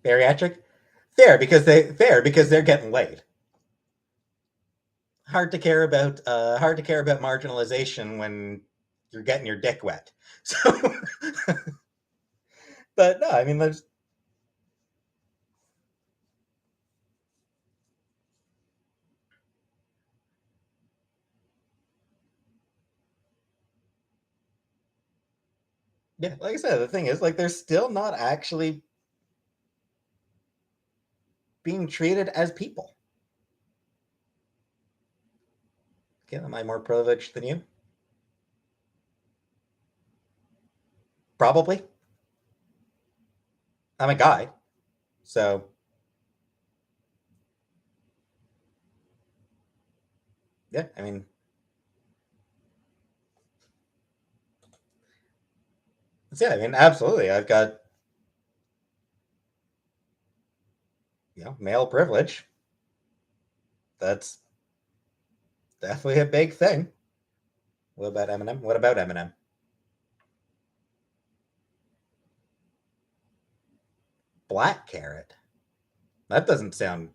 Bariatric? Fair because they're getting laid. Hard to care about marginalization when you're getting your dick wet. So but no, I mean there's yeah, like I said, the thing is like they're still not actually being treated as people. Okay, am I more privileged than you? Probably. I'm a guy. So yeah, I mean yeah, I mean absolutely. I've got male privilege. That's definitely a big thing. What about Eminem? What about Eminem? Black carrot. That doesn't sound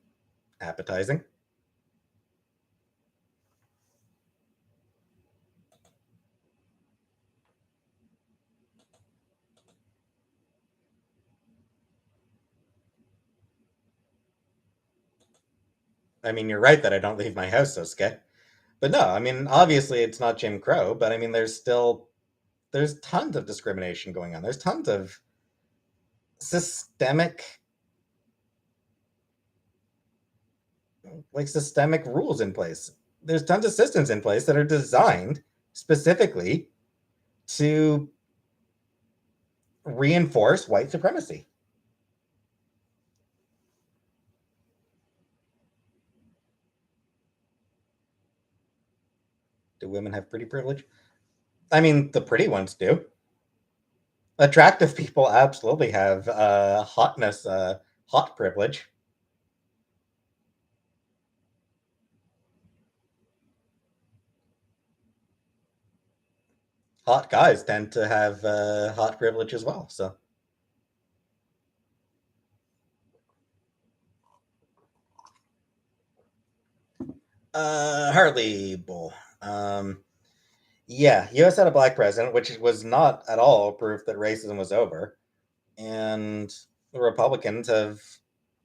appetizing. I mean, you're right that I don't leave my house, Sosuke. But no, I mean, obviously it's not Jim Crow, but I mean, there's tons of discrimination going on. There's tons of systemic systemic rules in place. There's tons of systems in place that are designed specifically to reinforce white supremacy. Do women have pretty privilege? I mean, the pretty ones do. Attractive people absolutely have hot privilege. hot guys tend to have hot privilege as well. So, hardly bull. Yeah, U.S. had a black president, which was not at all proof that racism was over. And the Republicans have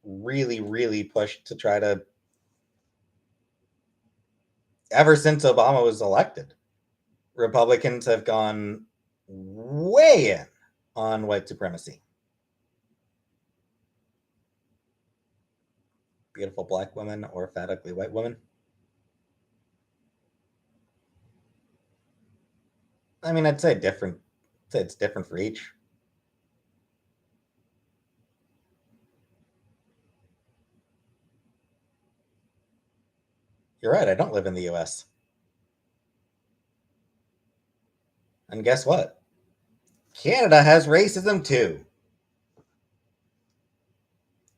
really, really pushed to try to, ever since Obama was elected, Republicans have gone way in on white supremacy. Beautiful black woman or fat, ugly white woman. I mean, I'd say different. I'd say it's different for each. You're right. I don't live in the U.S. And guess what? Canada has racism too.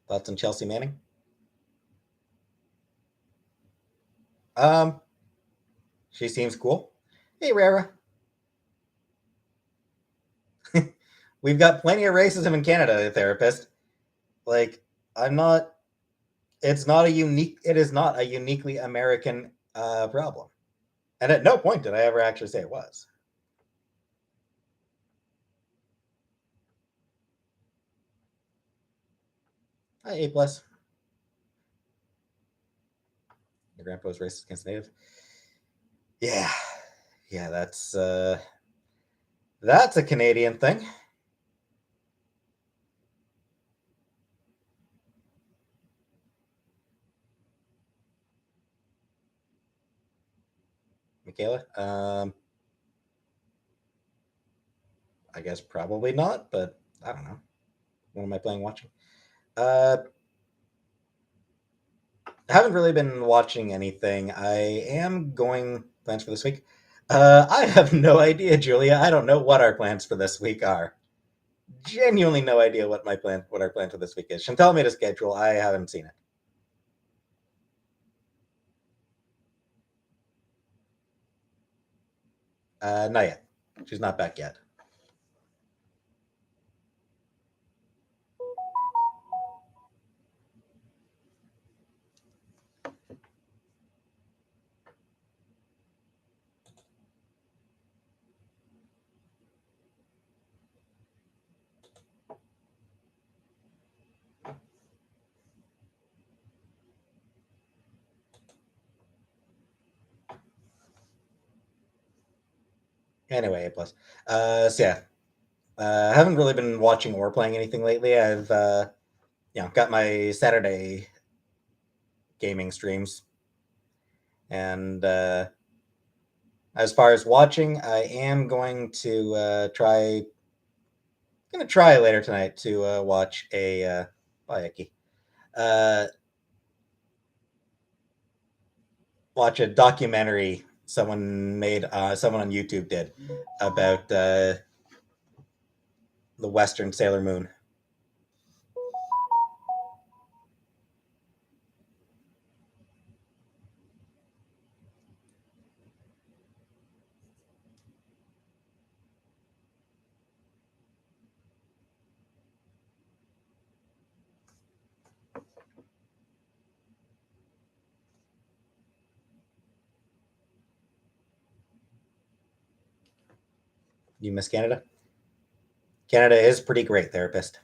Thoughts on Chelsea Manning? Um, she seems cool. Hey, Rara. We've got plenty of racism in Canada, therapist. Like, I'm not. It's not a unique. It is not a uniquely American problem. And at no point did I ever actually say it was. Hi, A plus. Your grandpa was racist against Native. Yeah, yeah. That's a Canadian thing. Michaela. I guess probably not, but I don't know. What am I playing watching? Uh, I haven't really been watching anything. I am going plans for this week. I have no idea, Julia. I don't know what our plans for this week are. Genuinely no idea what our plan for this week is. Chantal made a schedule. I haven't seen it. Not yet. She's not back yet. Anyway, A plus. So yeah, I haven't really been watching or playing anything lately. I've got my Saturday gaming streams, and as far as watching, I am going to try later tonight to watch uh, watch a documentary someone on YouTube did about the Western Sailor Moon. You miss Canada? Canada is pretty great, therapist.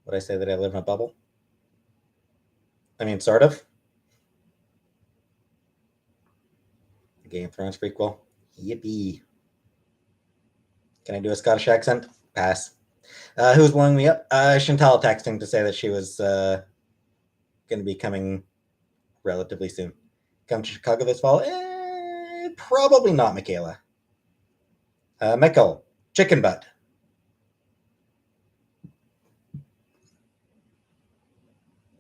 Would I say that I live in a bubble? I mean, sort of. Game of Thrones prequel. Yippee. Can I do a Scottish accent? Pass. Who's blowing me up? Chantal texting to say that she was going to be coming relatively soon. Come to Chicago this fall? Probably not, Michaela. Michael, chicken butt.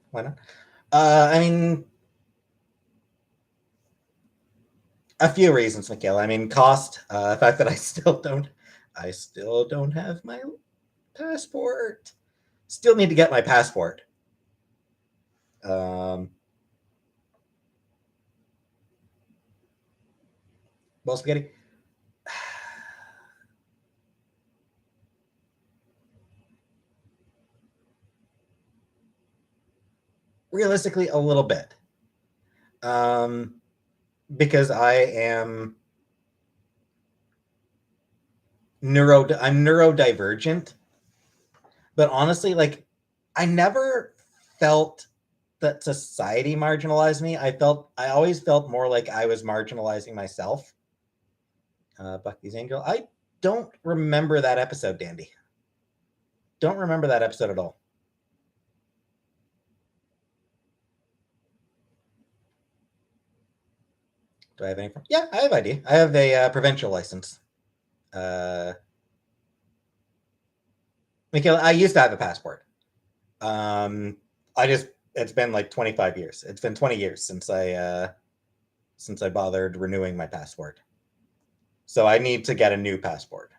Why not? I mean, a few reasons, Michaela. I mean, cost. The fact that I still don't have my passport. Still need to get my passport. Um, well, spaghetti. Realistically, a little bit. Because I am I'm neurodivergent, but honestly, like I never felt that society marginalized me. I always felt more like I was marginalizing myself. Bucky's Angel. I don't remember that episode, Dandy. Don't remember that episode at all. Do I have any? Yeah, I have ID. I have a provincial license. Michaela, I used to have a passport. I just it's been like 25 years. It's been 20 years since I bothered renewing my passport. So I need to get a new passport.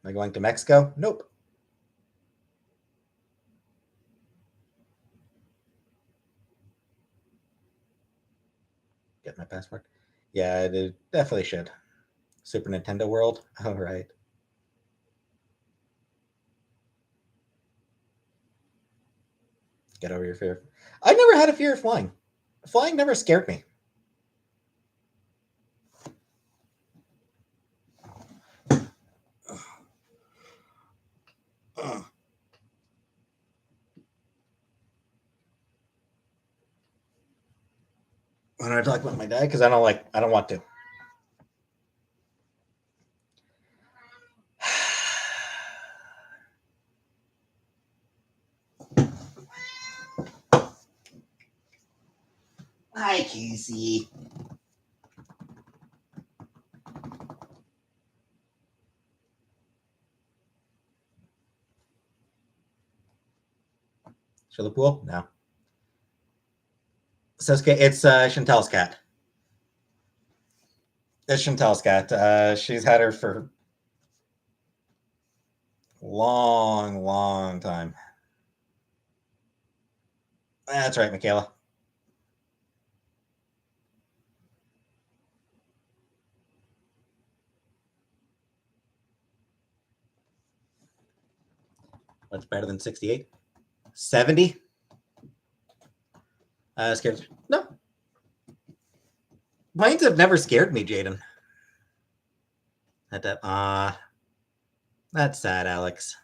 Am I going to Mexico? Nope. Get my passport. Yeah, it definitely should. Super Nintendo World. All right. Get over your fear. I never had a fear of flying. Flying never scared me. When I talk about my dad, because I don't want to. Hi, Casey. For the pool? No. Sasuke, it's Chantel's cat. It's Chantel's cat. She's had her for long, long time. That's right, Michaela. What's better than 68? 70? Scared? No. Planes have never scared me, Jaden. That's sad, Alex.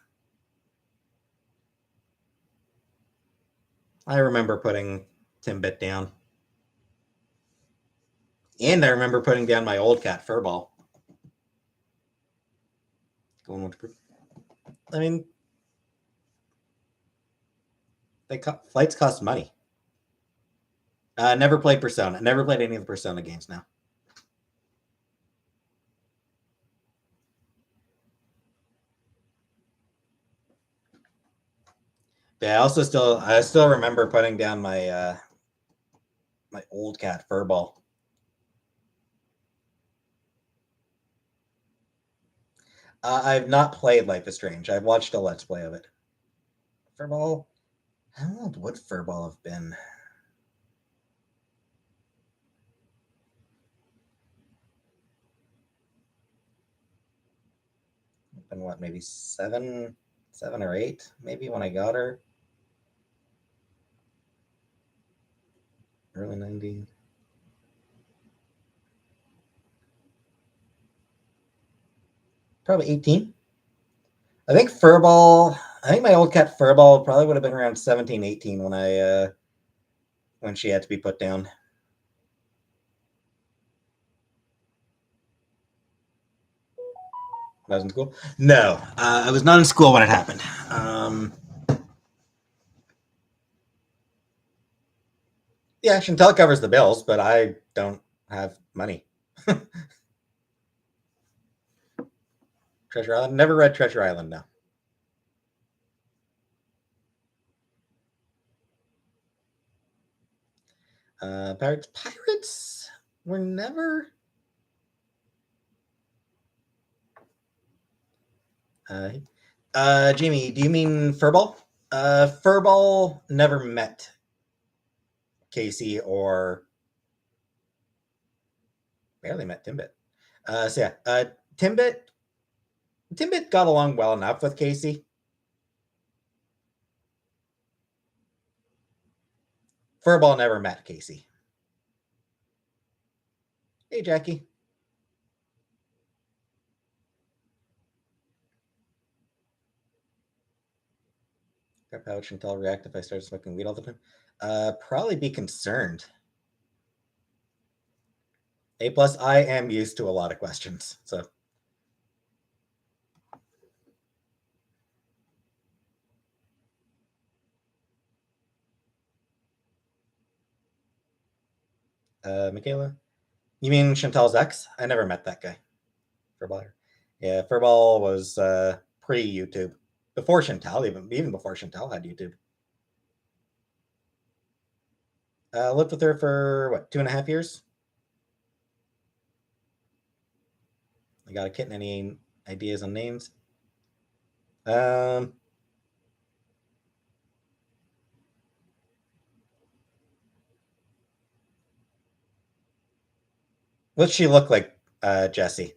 I remember putting Timbit down. And I remember putting down my old cat, Furball. Going with, I mean, flights cost money. Never played Persona. Never played any of the Persona games now. Yeah, I still remember putting down my my old cat Furball. I've not played Life is Strange. I've watched a Let's Play of it. Furball. How old would Furball have been? Been what? Maybe 7 or 8? Maybe when I got her. Early 90s. Probably 18. I think Furball. I think my old cat Furball probably would have been around 17, 18 when she had to be put down. I was in school. No, I was not in school when it happened. Yeah, Chantel covers the bills, but I don't have money. Treasure Island. Never read Treasure Island. No. Pirates were never. Jamie, do you mean Furball? Furball never met Casey or barely met Timbit. So yeah, Timbit got along well enough with Casey. Furball never met Casey. Hey, Jackie. How would Chantal react if I started smoking weed all the time? Probably be concerned. A+, I am used to a lot of questions, so. Michaela? You mean Chantal's ex? I never met that guy. Furball. Yeah, Furball was pre-YouTube. Before Chantal, even before Chantal had YouTube. Lived with her for, what, 2.5 years? I got a kitten. Any ideas on names? What's she look like, Jesse?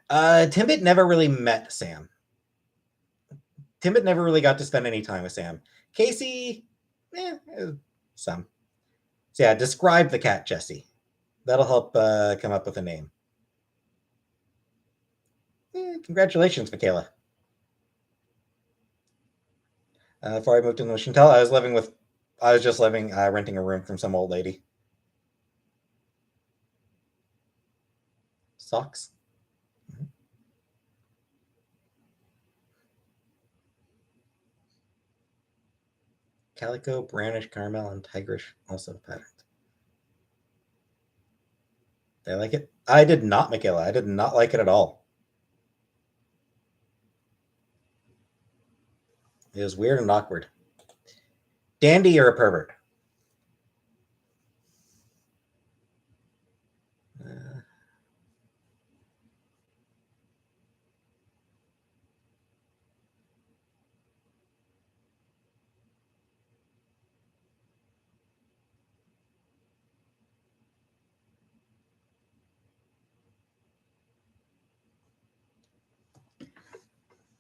Timbit never really met Sam. Timbit never really got to spend any time with Sam. Casey, some. So yeah, describe the cat, Jesse. That'll help come up with a name. Congratulations, Michaela. Before I moved in with Chantal, I was just renting a room from some old lady. Socks. Mm-hmm. Calico, brownish caramel, and tigerish also patterns. Did I like it? I did not, Michaela. I did not like it at all. It was weird and awkward. Dandy or a pervert?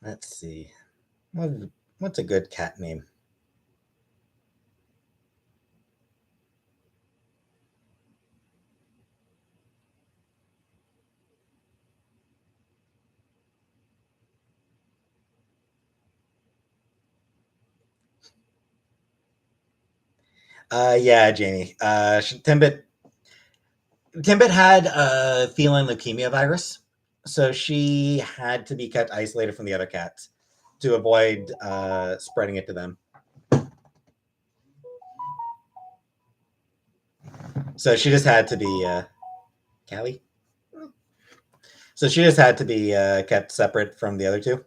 Let's see. What's a good cat name? Yeah, Jamie. Timbit had a feline leukemia virus, so she had to be kept isolated from the other cats to avoid spreading it to them. So she just had to be Callie. So she just had to be kept separate from the other two.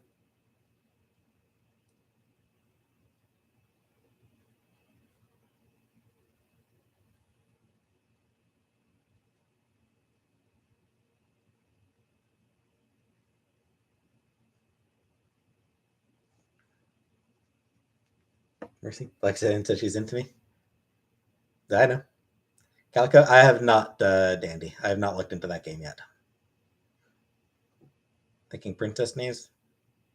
Mercy, Alexa, and said she's into me. I know. Calico, I have not, Dandy. I have not looked into that game yet. Thinking princess names,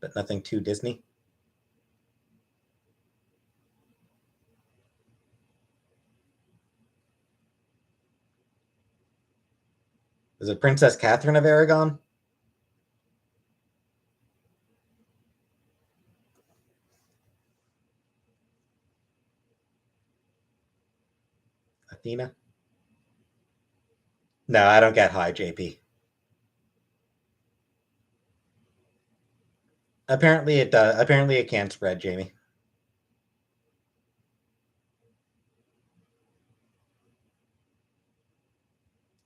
but nothing too Disney. Is it Princess Catherine of Aragon? Athena? No, I don't get high, JP. Apparently it does. Apparently it can spread, Jamie.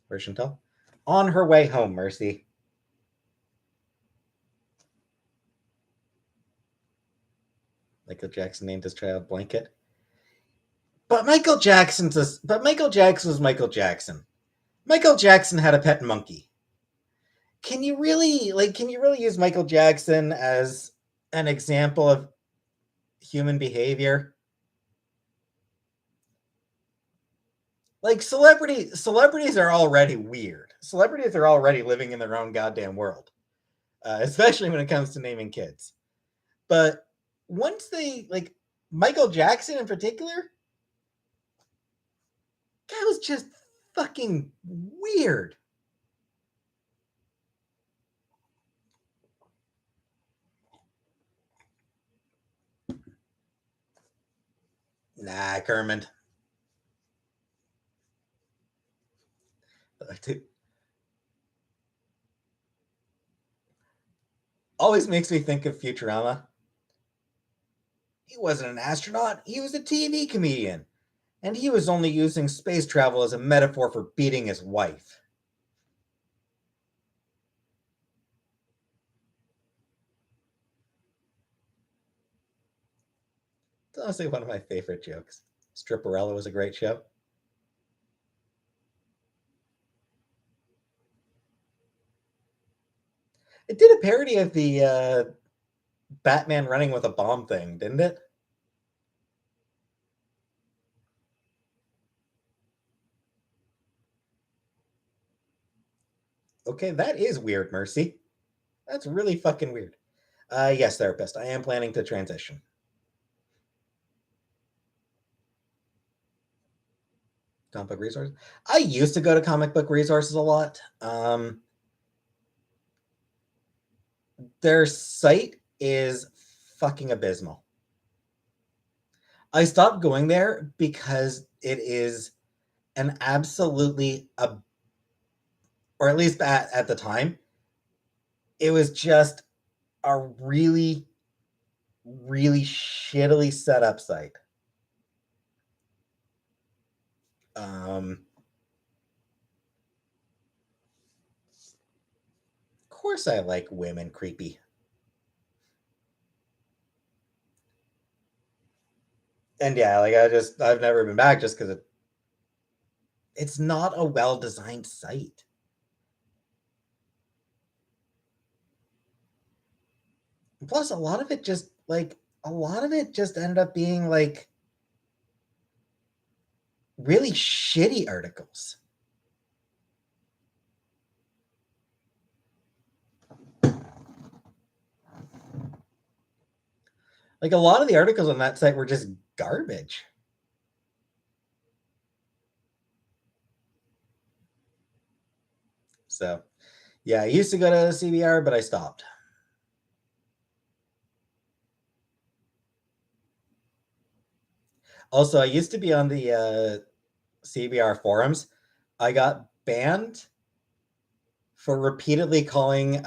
Where's Chantal? On her way home, Mercy. Michael Jackson named his child Blanket. But Michael Jackson was Michael Jackson. Michael Jackson had a pet monkey. Can you really use Michael Jackson as an example of human behavior? Like celebrities are already weird. Celebrities are already living in their own goddamn world, especially when it comes to naming kids. But once they like Michael Jackson in particular, That was just fucking weird. Nah, Kermit. Always makes me think of Futurama. He wasn't an astronaut, he was a TV comedian. And he was only using space travel as a metaphor for beating his wife. It's honestly one of my favorite jokes. Stripperella was a great show. It did a parody of the Batman running with a bomb thing, didn't it? Okay, that is weird, Mercy. That's really fucking weird. Yes, therapist. I am planning to transition. Comic book resources. I used to go to comic book resources a lot. Their site is fucking abysmal. I stopped going there because it is an absolutely, or at least at the time, it was just a really, really shittily set up site. Of course, I like women creepy. And yeah, like I've never been back just because it's not a well designed site. Plus, a lot of it just ended up being like really shitty articles. Like a lot of the articles on that site were just garbage. So, yeah, I used to go to CBR, but I stopped. Also, I used to be on the CBR forums. I got banned for repeatedly calling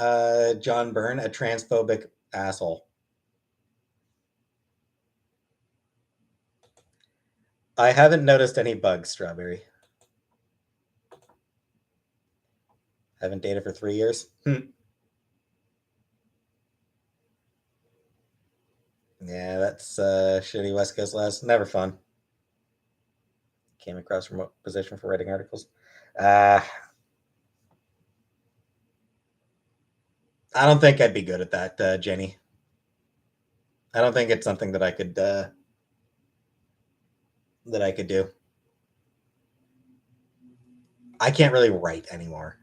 John Byrne a transphobic asshole. I haven't noticed any bugs, Strawberry. Haven't dated for 3 years. Yeah, that's shitty West Coast lads. Never fun. Came across remote position for writing articles. I don't think I'd be good at that, Jenny. I don't think it's something that I could do. I can't really write anymore.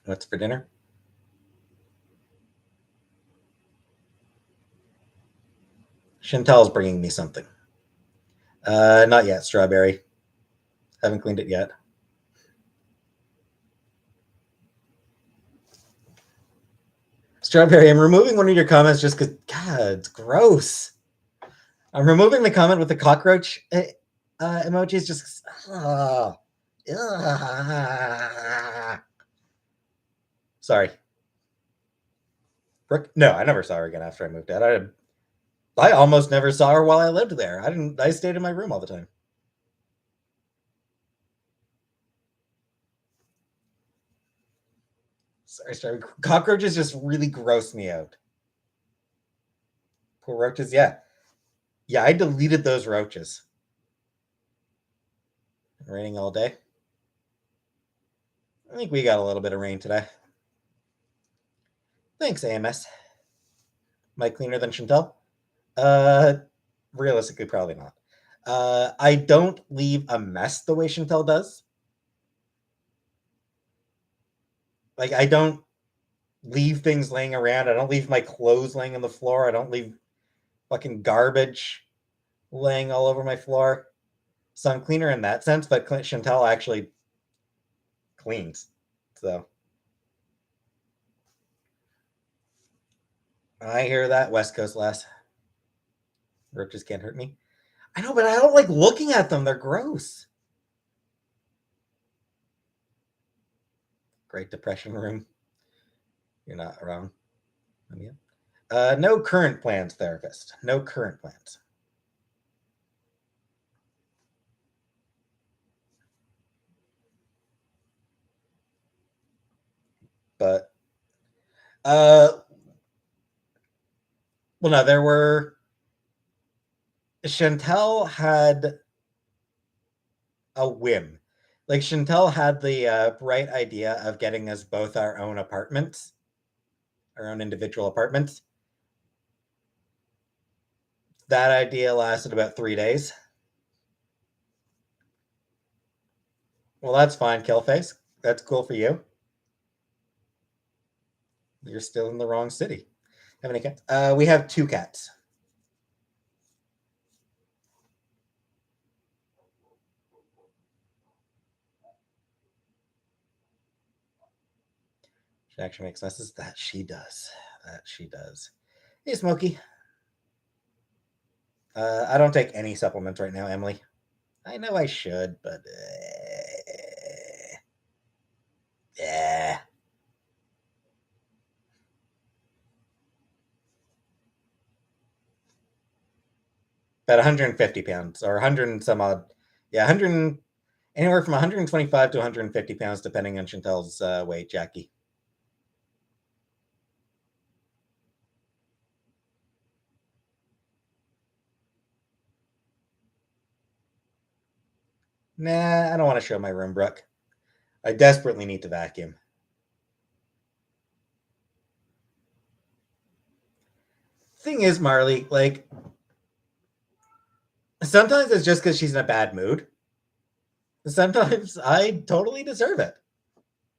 What's for dinner? Chantel's bringing me something. Not yet, Strawberry. Haven't cleaned it yet. Strawberry, I'm removing one of your comments just because, God, it's gross. I'm removing the comment with the cockroach emojis just. Sorry. Brooke? No, I never saw her again after I moved out. I almost never saw her while I lived there. I stayed in my room all the time. Sorry. Cockroaches just really gross me out. Poor roaches, yeah. Yeah, I deleted those roaches. Raining all day. I think we got a little bit of rain today. Thanks, AMS. Am I cleaner than Chantel? Realistically, probably not. I don't leave a mess the way Chantel does. Like, I don't leave things laying around. I don't leave my clothes laying on the floor. I don't leave fucking garbage laying all over my floor. So I'm cleaner in that sense, but Chantel actually cleans. So I hear that, West Coast lass. Roaches can't hurt me. I know, but I don't like looking at them. They're gross. Great Depression room. You're not wrong. No current plans, therapist. No current plans. But well, no, there were. Chantel had a whim. Like Chantel had the bright idea of getting us both our own apartments, our own individual apartments. That idea lasted about 3 days. Well, that's fine, Killface. That's cool for you. You're still in the wrong city. How many cats? We have 2 cats. She actually makes messes. That she does. That she does. Hey, Smokey. I don't take any supplements right now, Emily. I know I should, but yeah. About 150 pounds or 100 and some odd. Yeah, 100, anywhere from 125 to 150 pounds, depending on Chantel's weight, Jackie. Nah, I don't want to show my room, Brooke. I desperately need to vacuum. Thing is, Marley, like, sometimes it's just because she's in a bad mood. Sometimes I totally deserve it.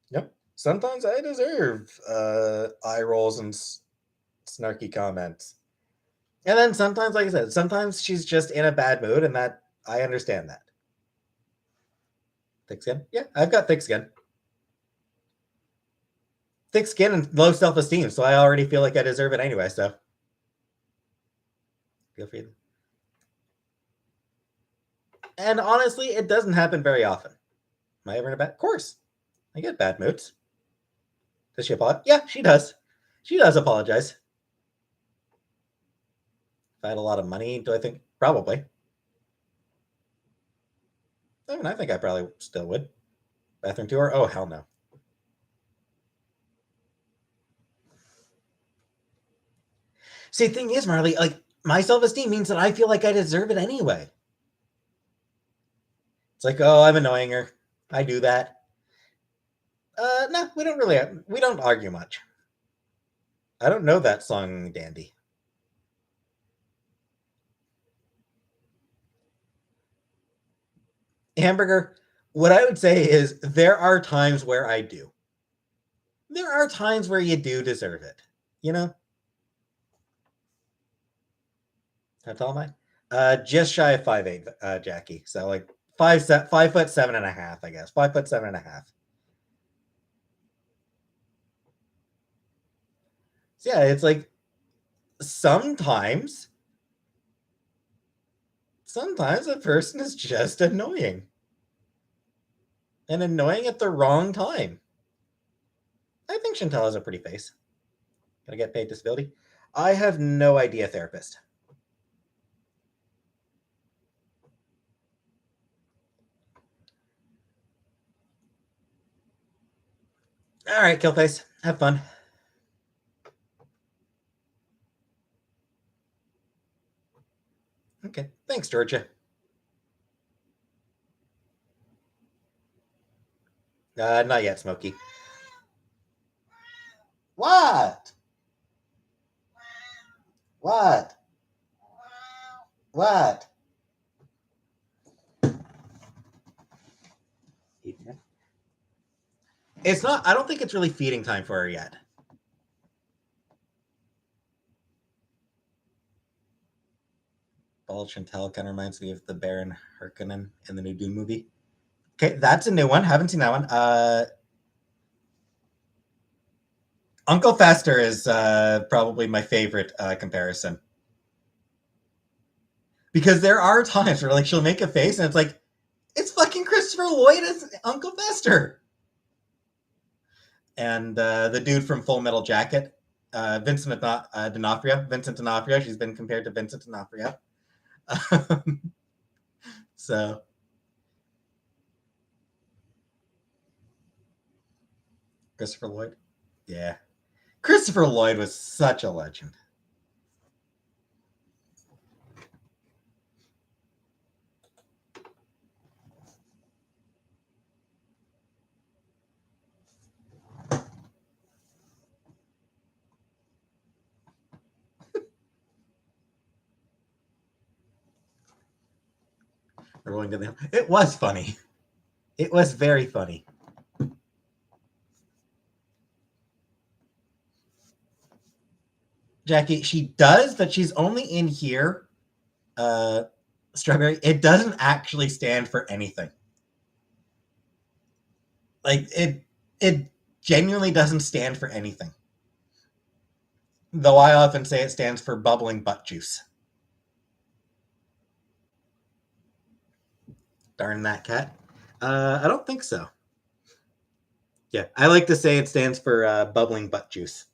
Yep. Sometimes I deserve eye rolls and snarky comments. And then sometimes, like I said, sometimes she's just in a bad mood, and that I understand that. Thick skin? Yeah, I've got thick skin. Thick skin and low self-esteem, so I already feel like I deserve it anyway, so. Feel free. And honestly, it doesn't happen very often. Am I ever in a bad? Of course. I get bad moods. Does she apologize? Yeah, she does. She does apologize. If I had a lot of money, do I think? Probably. I mean, I think I probably still would. Bathroom tour? Oh, hell no. See, the thing is, Marley, like, my self-esteem means that I feel like I deserve it anyway. It's like, oh, I'm annoying her. I do that. No, we don't argue much. I don't know that song, Dandy. Hamburger, what I would say is there are times where I do. There are times where you do deserve it. You know? How tall am I? Just shy of 5'8", Jackie. So like 5'7.5", I guess. 5'7.5". So yeah, it's like sometimes a person is just annoying. And annoying at the wrong time. I think Chantal has a pretty face. Gonna get paid disability? I have no idea, therapist. All right, Killface. Have fun. Okay. Thanks, Georgia. Not yet, Smokey. What? What? What? It's not, I don't think it's really feeding time for her yet. Old Chantel kind of reminds me of the Baron Harkonnen in the new Dune movie. Okay, that's a new one. Haven't seen that one. Uncle Fester is probably my favorite comparison. Because there are times where like she'll make a face and it's like, it's fucking Christopher Lloyd as Uncle Fester. And the dude from Full Metal Jacket, Vincent D'Onofrio. She's been compared to Vincent D'Onofrio. So, Christopher Lloyd. Yeah. Christopher Lloyd was such a legend. Rolling to the hill. It was funny. It was very funny. Jackie, she does, but she's only in here. Strawberry. It doesn't actually stand for anything. Like it genuinely doesn't stand for anything. Though I often say it stands for bubbling butt juice. Darn that cat. I don't think so. Yeah, I like to say it stands for bubbling butt juice.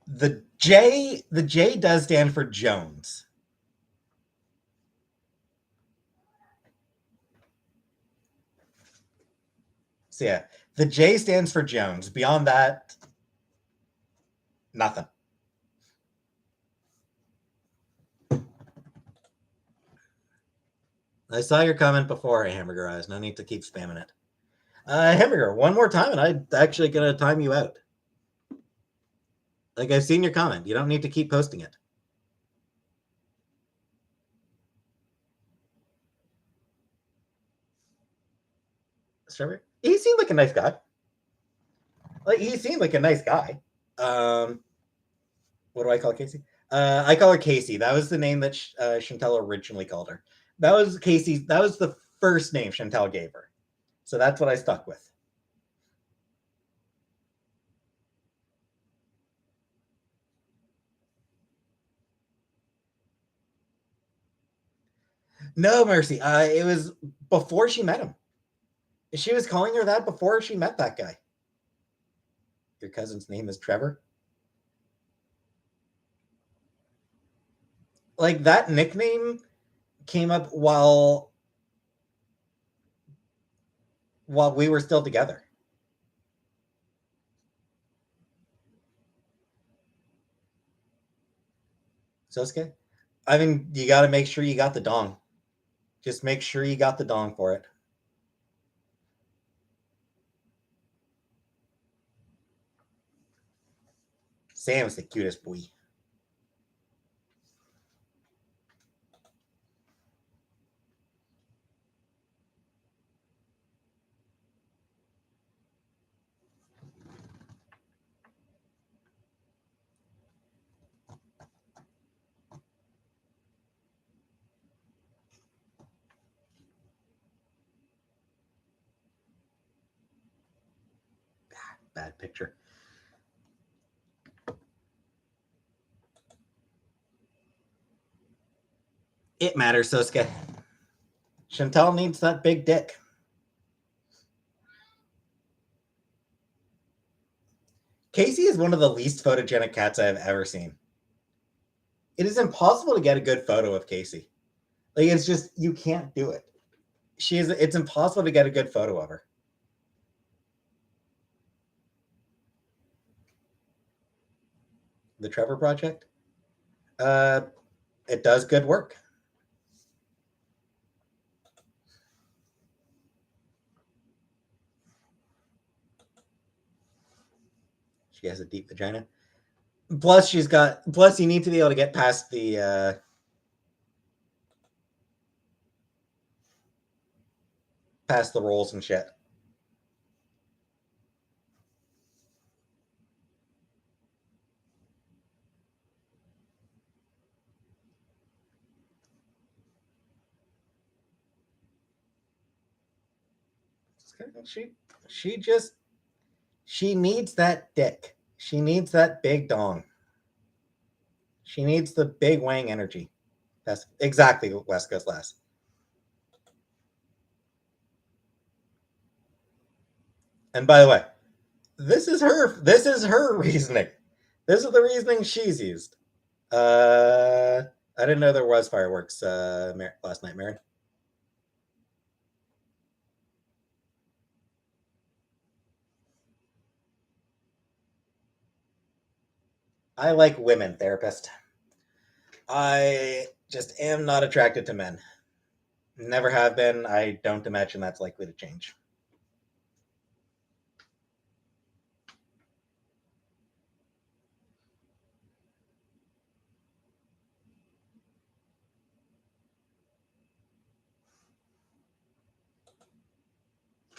The J does stand for Jones. So yeah, the J stands for Jones. Beyond that, nothing. I saw your comment before, Hamburger Eyes. No need to keep spamming it. Hamburger, one more time, and I'm actually gonna time you out. Like I've seen your comment. You don't need to keep posting it. Strawberry. He seemed like a nice guy. Like he seemed like a nice guy. What do I call Casey? I call her Casey. That was the name that Chantel originally called her. That was Casey. That was the first name Chantel gave her. So that's what I stuck with. No, Mercy. It was before she met him. She was calling her that before she met that guy. Your cousin's name is Trevor? Like that nickname came up while we were still together. Sosuke? I mean, you got to make sure you got the dong. Just make sure you got the dong for it. Sam's the cutest boy. Bad picture. It matters, Sosuke. Chantel needs that big dick. Casey is one of the least photogenic cats I have ever seen. It is impossible to get a good photo of Casey. Like it's just you can't do it. It's impossible to get a good photo of her. The Trevor Project? It does good work. She has a deep vagina. Plus you need to be able to get past the rolls and shit. She needs that dick. She needs that big dong. She needs the big wang energy. That's exactly what West Coast Lass. And by the way, this is her reasoning. This is the reasoning she's used. I didn't know there was fireworks last night, Marin. I like women, therapist. I just am not attracted to men. Never have been. I don't imagine that's likely to change.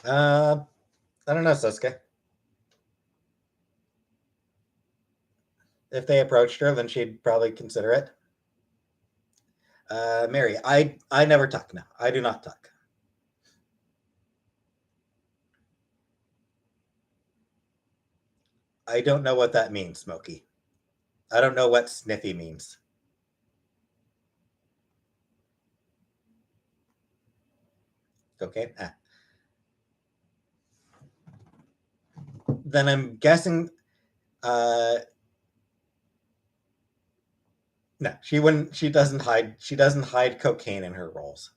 I don't know, Susuke. If they approached her, then she'd probably consider it. Mary, I never talk. No, I do not talk. I don't know what that means, Smokey. I don't know what sniffy means. Okay. Then I'm guessing. Uh, no, she wouldn't. She doesn't hide. She doesn't hide cocaine in her roles.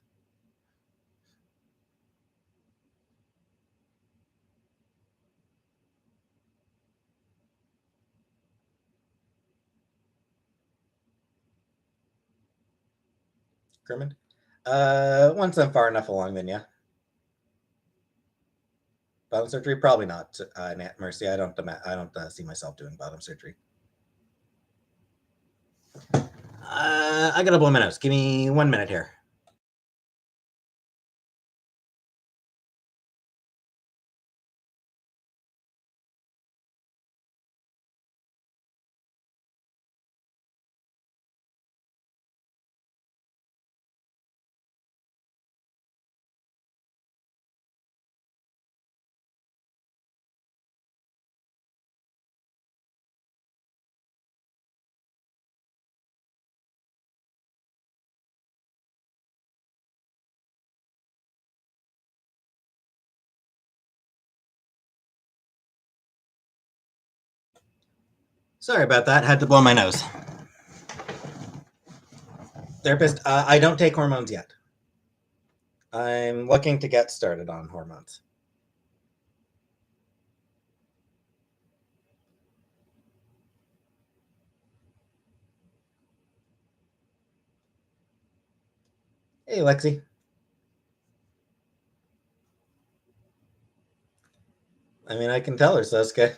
Kermit. Once I'm far enough along, then yeah. Bottom surgery, probably not. Mercy, I don't. I don't see myself doing bottom surgery. I gotta blow my nose. Give me 1 minute here. Sorry about that. Had to blow my nose. Therapist, I don't take hormones yet. I'm looking to get started on hormones. Hey, Lexi. I mean, I can tell her, Sasuke.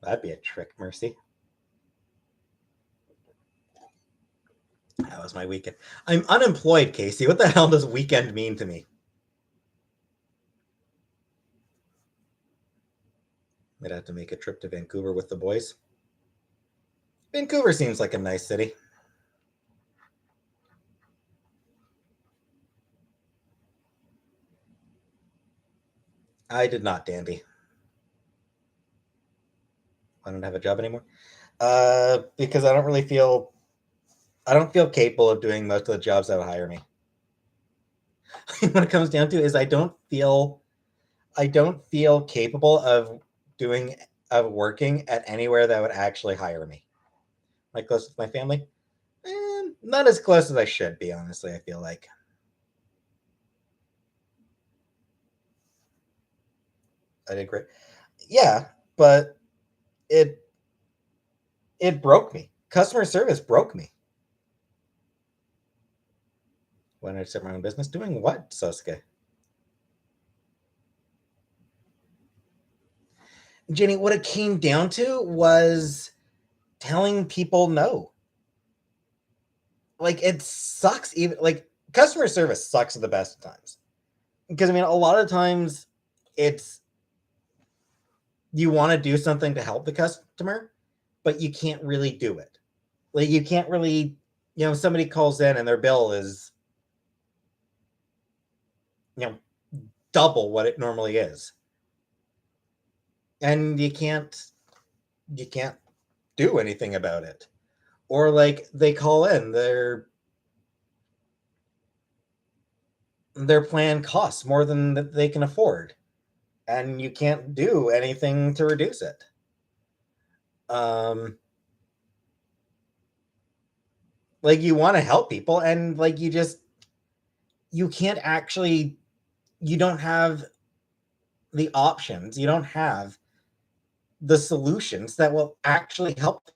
That'd be a trick, Mercy. That was my weekend. I'm unemployed, Casey. What the hell does weekend mean to me? I'd have to make a trip to Vancouver with the boys. Vancouver seems like a nice city. I did not, Dandy. I don't have a job anymore. Because I don't feel capable of doing most of the jobs that would hire me. What it comes down to is I don't feel capable of working at anywhere that would actually hire me. Like close with my family, not as close as I should be. Honestly, I feel like I did great. Yeah, but it broke me. Customer service broke me. When I start my own business, doing what, Sasuke? Jenny, what it came down to was telling people no. Like it sucks. Even like customer service sucks at the best of times. because I mean, a lot of times it's you want to do something to help the customer, but you can't really do it. Like you can't really, somebody calls in and their bill is, you know, double what it normally is. And you can't do anything about it. Or like they call in, their plan costs more than they can afford, and you can't do anything to reduce it. Um, like you want to help people, and like you can't actually, you don't have the options, you don't have the solutions that will actually help them.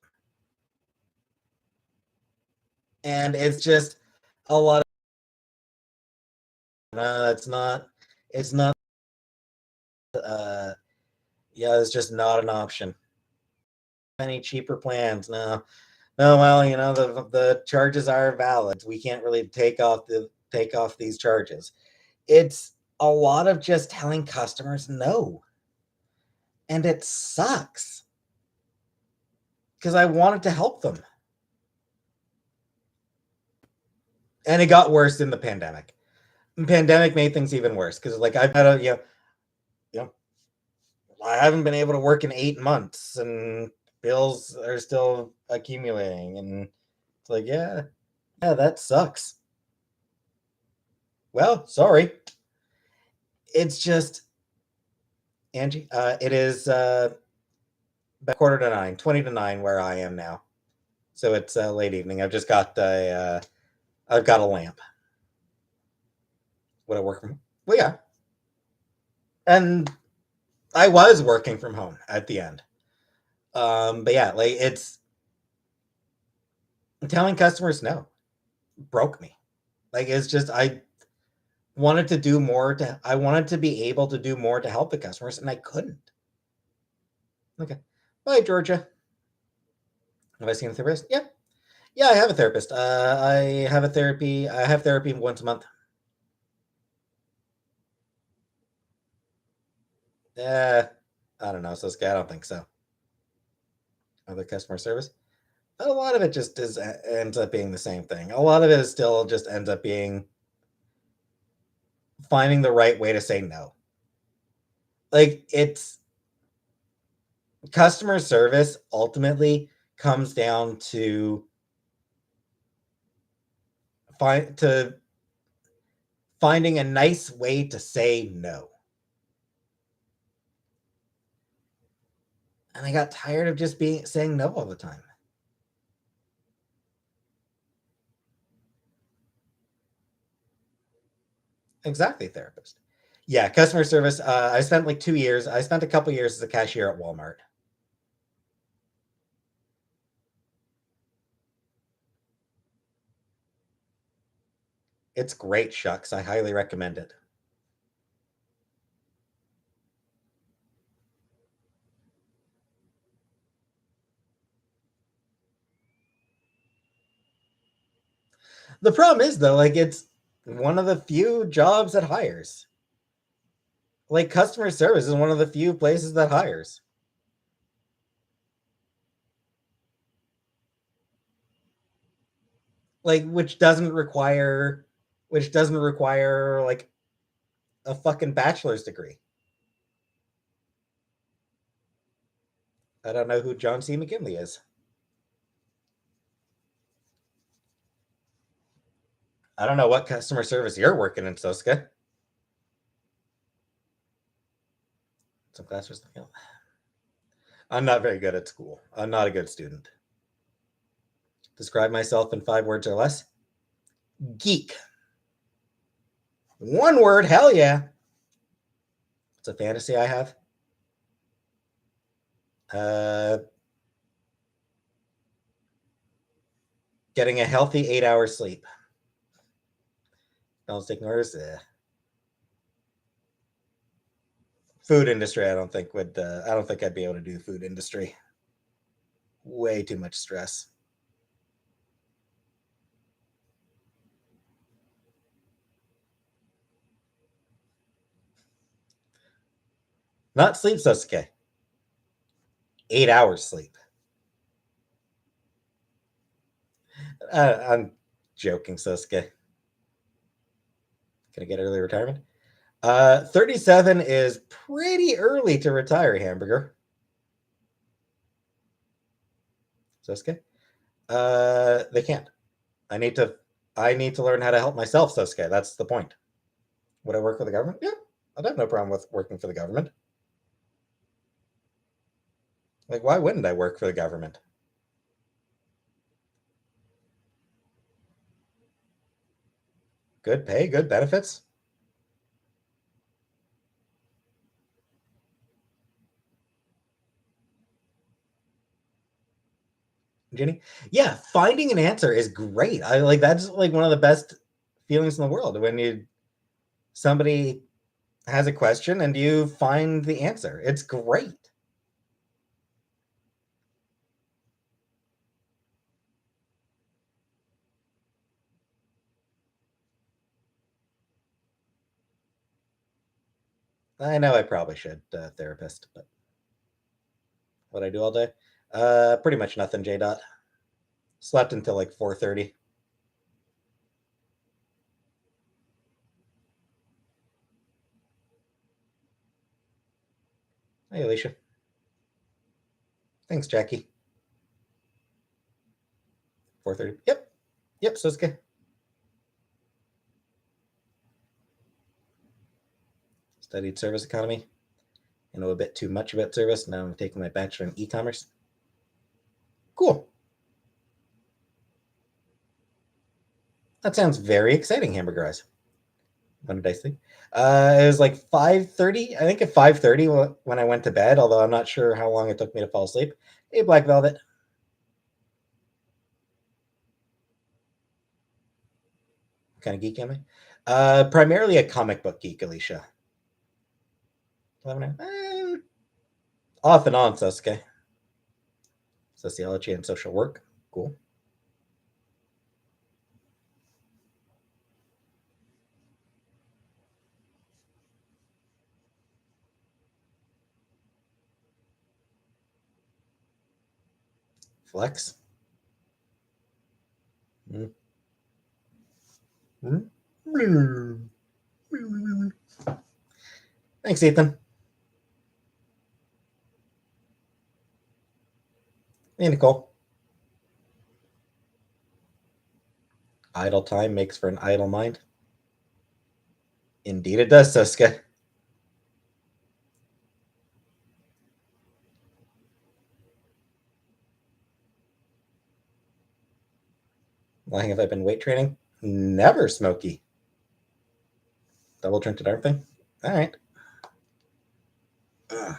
And it's just a lot of it's not uh yeah, it's just not an option. Any cheaper plans? No. No, well, the charges are valid. We can't really take off these charges. It's a lot of just telling customers no. And it sucks because I wanted to help them. And it got worse in the pandemic. The pandemic made things even worse because like I've had you know, I haven't been able to work in 8 months and bills are still accumulating. And it's like, yeah, that sucks. Well, sorry. It's just, Angie, it is about 8:45, 20 to 9 where I am now. So it's late evening. I've got a lamp. Would I work from home? Well, yeah. And I was working from home at the end. But yeah, like it's telling customers no broke me. Like it's just I wanted to be able to do more to help the customers, and I couldn't. Okay. Bye, Georgia. Have I seen a therapist? Yeah. Yeah, I have a therapist. I have therapy once a month. Uh, I don't know, Cisco. I don't think so. Other customer service. A lot of it just ends up being the same thing. A lot of it is still just ends up being finding the right way to say no. Like it's customer service ultimately comes down to find to finding a nice way to say no. And I got tired of just being saying no all the time. Exactly, therapist. Yeah, customer service. I spent like 2 years. I spent a couple years as a cashier at Walmart. It's great, shucks. I highly recommend it. The problem is though, like it's one of the few jobs that hires. Like customer service is one of the few places that hires. Like which doesn't require like a fucking bachelor's degree. I don't know who John C. McKinley is. I don't know what customer service you're working in, Soska. Some classrooms. I'm not very good at school. I'm not a good student. Describe myself in 5 words or less. Geek. One word, hell yeah. It's a fantasy I have. Uh, Getting a healthy 8 hours sleep. Don't take orders. Food industry. I don't think I'd be able to do the food industry. Way too much stress. Not sleep, Sasuke. 8 hours sleep. I'm joking, Sasuke. Can I get early retirement? 37 is pretty early to retire, Hamburger. Sasuke? They can't. I need to learn how to help myself, Sasuke. That's the point. Would I work for the government? Yeah. I'd have no problem with working for the government. Like, why wouldn't I work for the government? Good pay, good benefits. Jenny? Yeah, finding an answer is great. I like that's like one of the best feelings in the world when somebody has a question and you find the answer. It's great. I know I probably should therapist, but what I do all day? Pretty much nothing, J dot. Slept until like 4:30. Hey Alicia. Thanks, Jackie. 4:30. Yep. Yep, so it's good. Studied service economy. I know a bit too much about service. Now I'm taking my bachelor in e-commerce. Cool. That sounds very exciting, Hamburger Eyes. When did I sleep? It was like 5:30. I think at 5:30 when I went to bed, although I'm not sure how long it took me to fall asleep. Hey, Black Velvet. What kind of geek am I? Primarily a comic book geek, Alicia. 11, off and on, Sasuke. Sociology and social work. Cool. Flex. Mm. Mm. Thanks, Ethan. Hey, Nicole. Idle time makes for an idle mind. Indeed, it does, Sasuke. How long have I been weight training? Never, Smokey. Double jointed arm thing? All right. Ugh.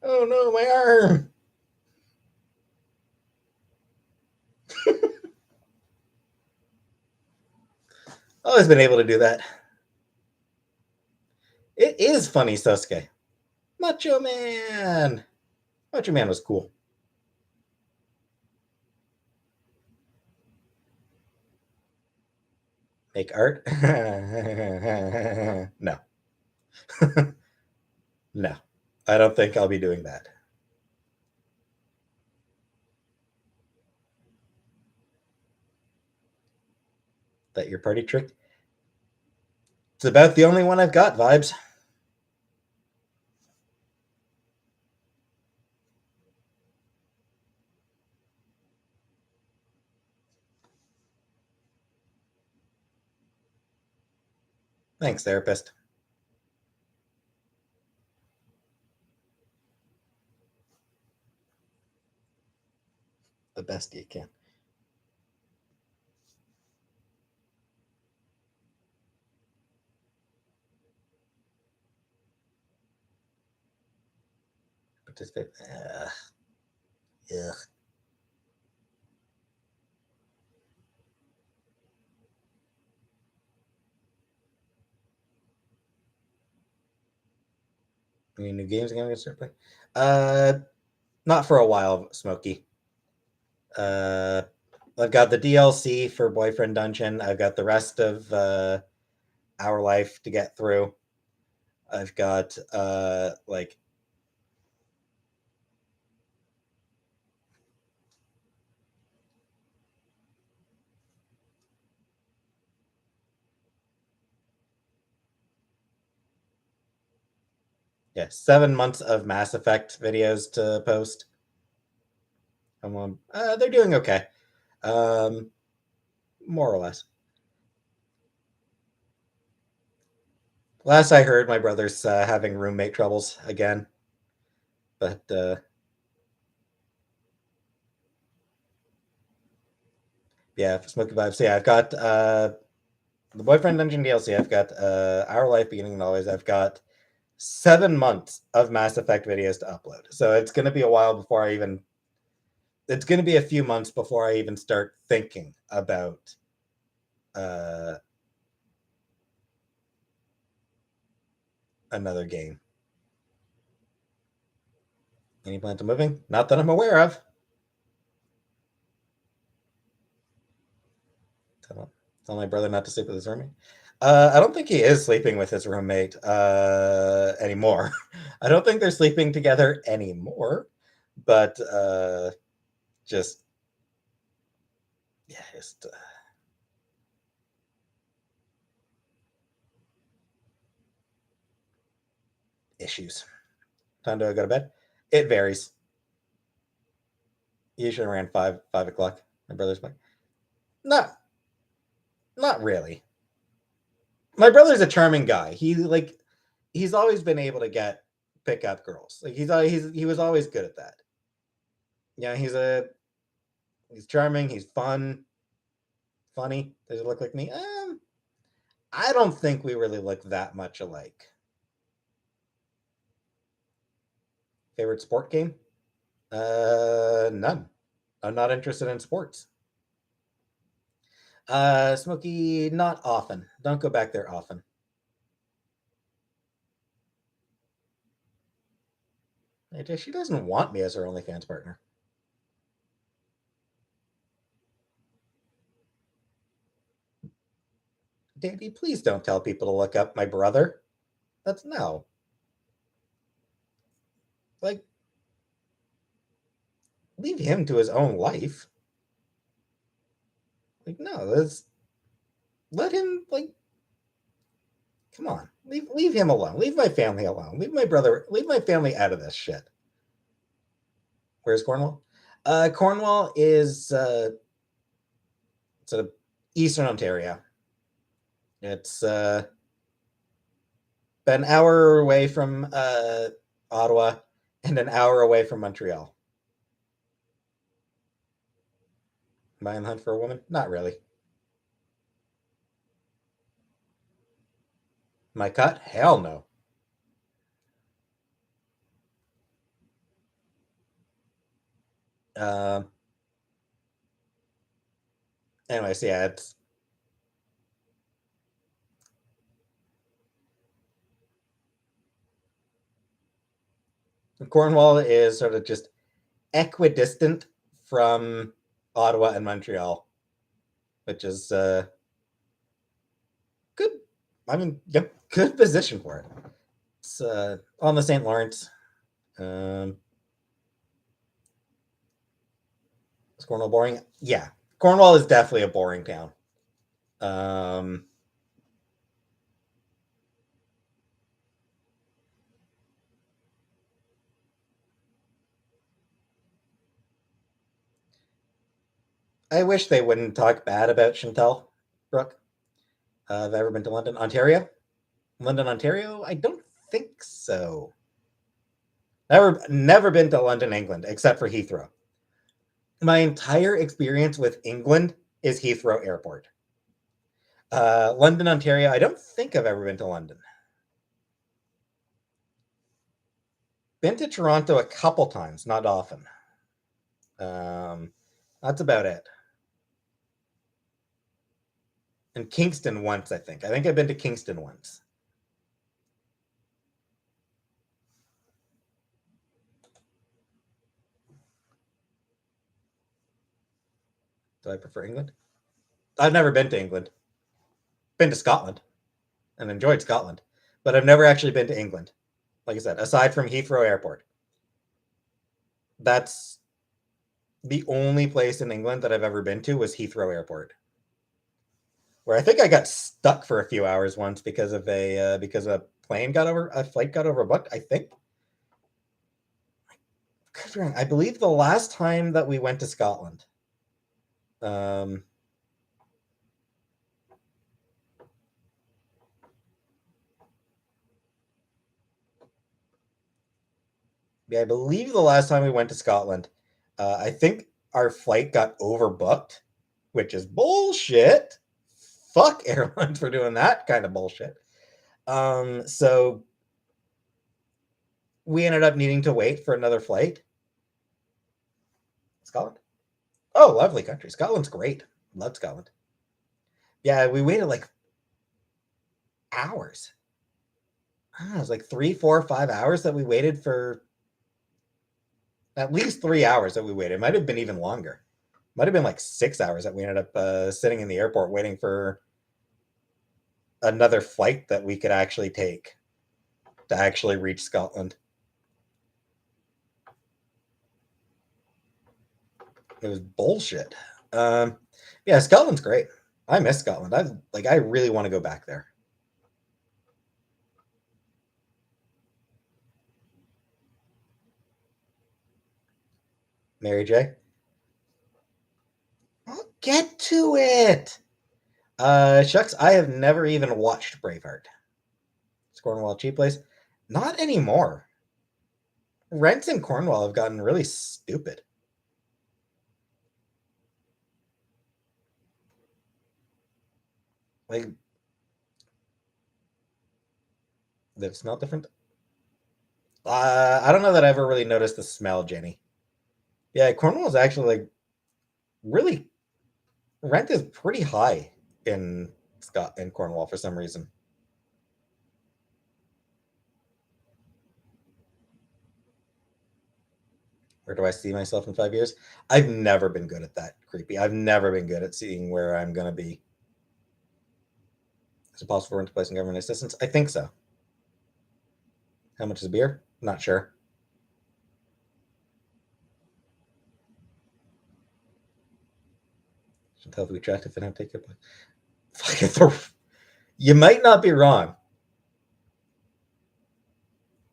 Oh no, my arm. Always been able to do that. It is funny, Sasuke. Macho Man. Macho Man was cool. Make art? No. No. I don't think I'll be doing that. That your party trick? It's about the only one I've got, vibes. Thanks, therapist. The best you can. Participate. Ugh. Any new games I'm gonna start playing? Not for a while, Smokey. I've got the DLC for Boyfriend Dungeon. I've got the rest of Our Life to get through. I've got like yeah, 7 months of Mass Effect videos to post. They're doing okay, um, more or less. Last I heard, my brother's having roommate troubles again, but yeah, Smoky Vibes. So yeah, I've got the Boyfriend Dungeon DLC. I've got Our Life Beginning and Always. I've got 7 months of Mass Effect videos to upload. So it's going to be a while before I even. It's going to be a few months before I even start thinking about another game. Any plans of moving? Not that I'm aware of. Tell my brother not to sleep with his roommate. I don't think he is sleeping with his roommate anymore. I don't think they're sleeping together anymore. But just yeah, just issues. Time to go to bed. It varies. Usually around 5 o'clock. My brother's like, not not really. My brother's a charming guy. He's always been able to pick up girls. Like he was always good at that. Yeah, he's charming. He's funny. Does he look like me? I don't think we really look that much alike. Favorite sport game? None. I'm not interested in sports. Smokey, not often. Don't go back there often. She doesn't want me as her OnlyFans partner. Dandy, please don't tell people to look up my brother. That's no. Like, leave him to his own life. Like, no, let him come on. Leave him alone. Leave my family alone. Leave my family out of this shit. Where's Cornwall? Cornwall is sort of eastern Ontario. It's an hour away from Ottawa and an hour away from Montreal. Am I on the hunt for a woman? Not really. My cut? Hell no. Um. Anyways, yeah, it's Cornwall is sort of just equidistant from Ottawa and Montreal, which is good. I mean, yep, good position for it. It's on the St. Lawrence. Um, is Cornwall boring? Yeah, Cornwall is definitely a boring town. Um, I wish they wouldn't talk bad about Chantal Brooke. Have I ever been to London, Ontario? London, Ontario? I don't think so. Never been to London, England, except for Heathrow. My entire experience with England is Heathrow Airport. London, Ontario. I don't think I've ever been to London. Been to Toronto a couple times, not often. That's about it. And Kingston once, I think. I think I've been to Kingston once. Do I prefer England? I've never been to England. Been to Scotland and enjoyed Scotland, but I've never actually been to England. Like I said, aside from Heathrow Airport, that's the only place in England that I've ever been to was Heathrow Airport, where I think I got stuck for a few hours once because a flight got overbooked. I think. I believe the last time that we went to Scotland, yeah, I believe the last time we went to Scotland, I think our flight got overbooked, which is bullshit. Fuck airlines for doing that kind of bullshit. So we ended up needing to wait for another flight. Scotland. Oh, lovely country. Scotland's great. Love Scotland. Yeah, we waited like hours. It was like 3, 4, 5 hours that we waited for. At least 3 hours that we waited. It might have been even longer. Might have been like 6 hours that we ended up sitting in the airport waiting for another flight that we could actually take to actually reach Scotland. It was bullshit. Yeah, Scotland's great. I miss Scotland. I really want to go back there. Mary J. I'll get to it. Shucks, I have never even watched Braveheart. Is Cornwall a cheap place? Not anymore. Rents in Cornwall have gotten really stupid. Like, they smell different. I don't know that I ever really noticed the smell, Jenny. Yeah, Cornwall is actually like really rent is pretty high in Cornwall for some reason. Where do I see myself in 5 years? I've never been good at that. Creepy. I've never been good at seeing where I'm gonna be. Is it possible for rent to place in government assistance? I think so. How much is a beer? Not sure. Should tell if we attractive and have take it. You might not be wrong.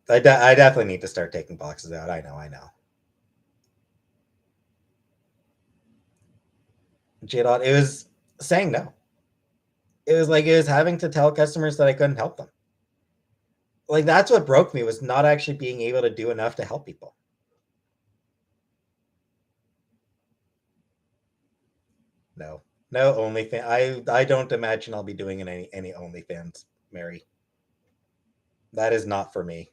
I definitely need to start taking boxes out. I know. Jadot, it was saying no. It was having to tell customers that I couldn't help them. Like that's what broke me was not actually being able to do enough to help people. No, no OnlyFans. I don't imagine I'll be doing any OnlyFans, Mary. That is not for me.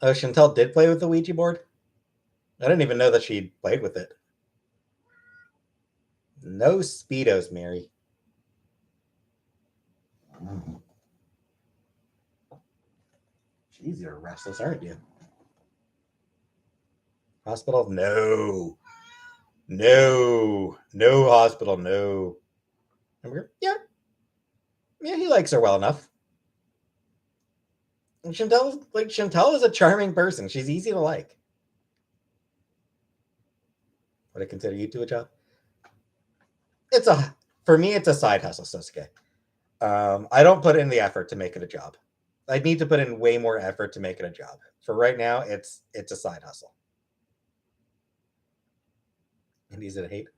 Oh, Chantel did play with the Ouija board? I didn't even know that she played with it. No Speedos, Mary. Jeez, you're restless, aren't you? Hospital? No. No hospital, no. Yeah. Yeah, he likes her well enough. And Chantel is a charming person. She's easy to like. Would I consider you two a job? For me, it's a side hustle, Sosuke. I don't put in the effort to make it a job. I need to put in way more effort to make it a job. For right now, it's a side hustle. And easy to hate.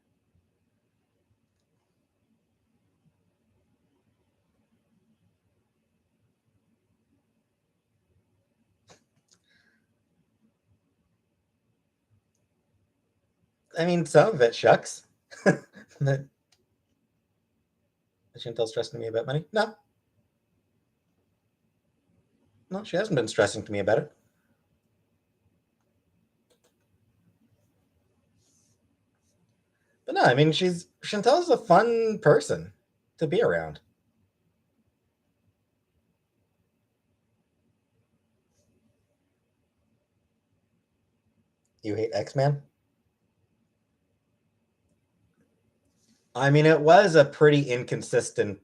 I mean, some of it shucks. Chantel stressing me about money? No. No, she hasn't been stressing to me about it. But no, I mean, Chantel's a fun person to be around. You hate X-Men? I mean, it was a pretty inconsistent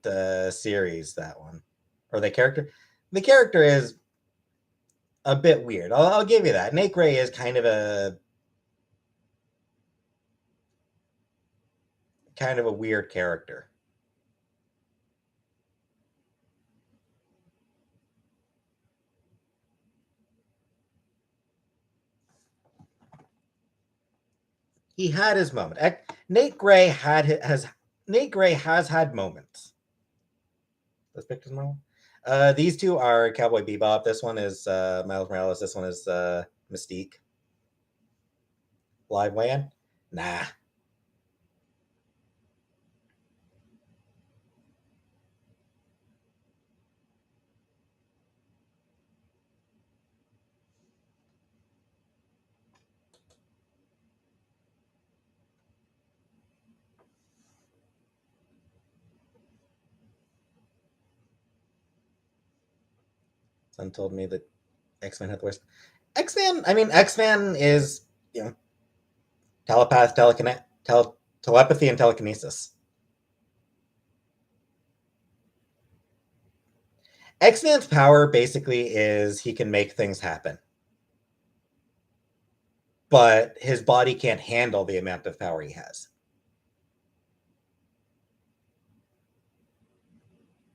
series, that one. Or the character is a bit weird. I'll give you that. Nate Gray is kind of a weird character. He had his moment. Nate Gray has had moments. Let's pick his moment. These two are Cowboy Bebop. This one is Miles Morales. This one is Mystique. Live weigh-in? Nah. Someone told me that X-Men had the worst. X-Men is, telepath, telepathy, and telekinesis. X-Man's power basically is he can make things happen. But his body can't handle the amount of power he has.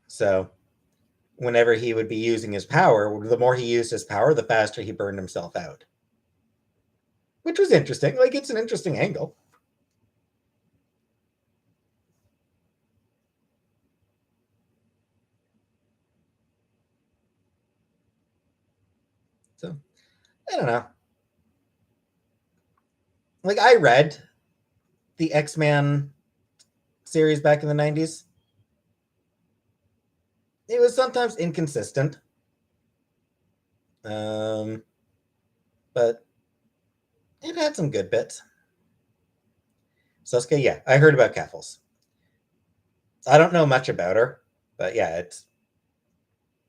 So whenever he would be using his power, the more he used his power, the faster he burned himself out. Which was interesting. Like, it's an interesting angle. So, I don't know. Like, I read the X-Men series back in the 90s. It was sometimes inconsistent. But it had some good bits. Suske, yeah, I heard about Kaffles. I don't know much about her, but yeah, it's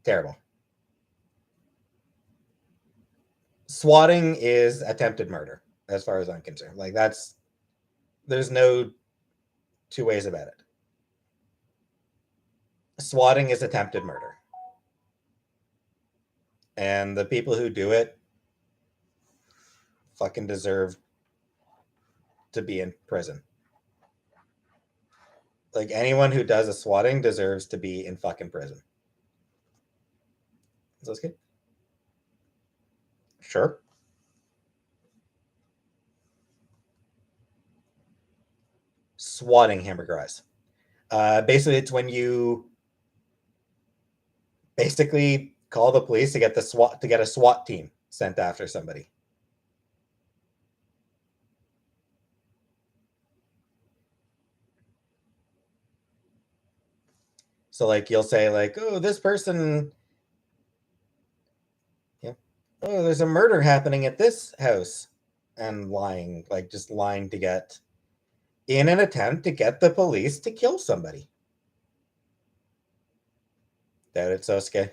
terrible. Swatting is attempted murder, as far as I'm concerned. Like, there's no two ways about it. Swatting is attempted murder. And the people who do it fucking deserve to be in prison. Like, anyone who does a swatting deserves to be in fucking prison. Is that good? Sure. Swatting hamburger eyes. Basically, it's when you basically call the police to get a SWAT team sent after somebody. So, like, you'll say, like, oh, this person, oh, there's a murder happening at this house, and lying, like, just lying to get in an attempt to get the police to kill somebody. Doubt it, Sosuke.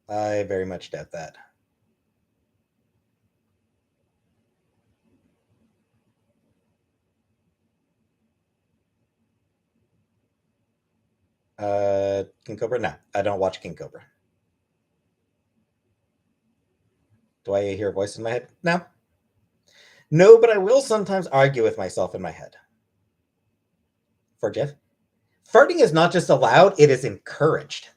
I very much doubt that. King Cobra? No, I don't watch King Cobra. Do I hear a voice in my head? No. No, but I will sometimes argue with myself in my head. For Jeff, farting is not just allowed, it is encouraged.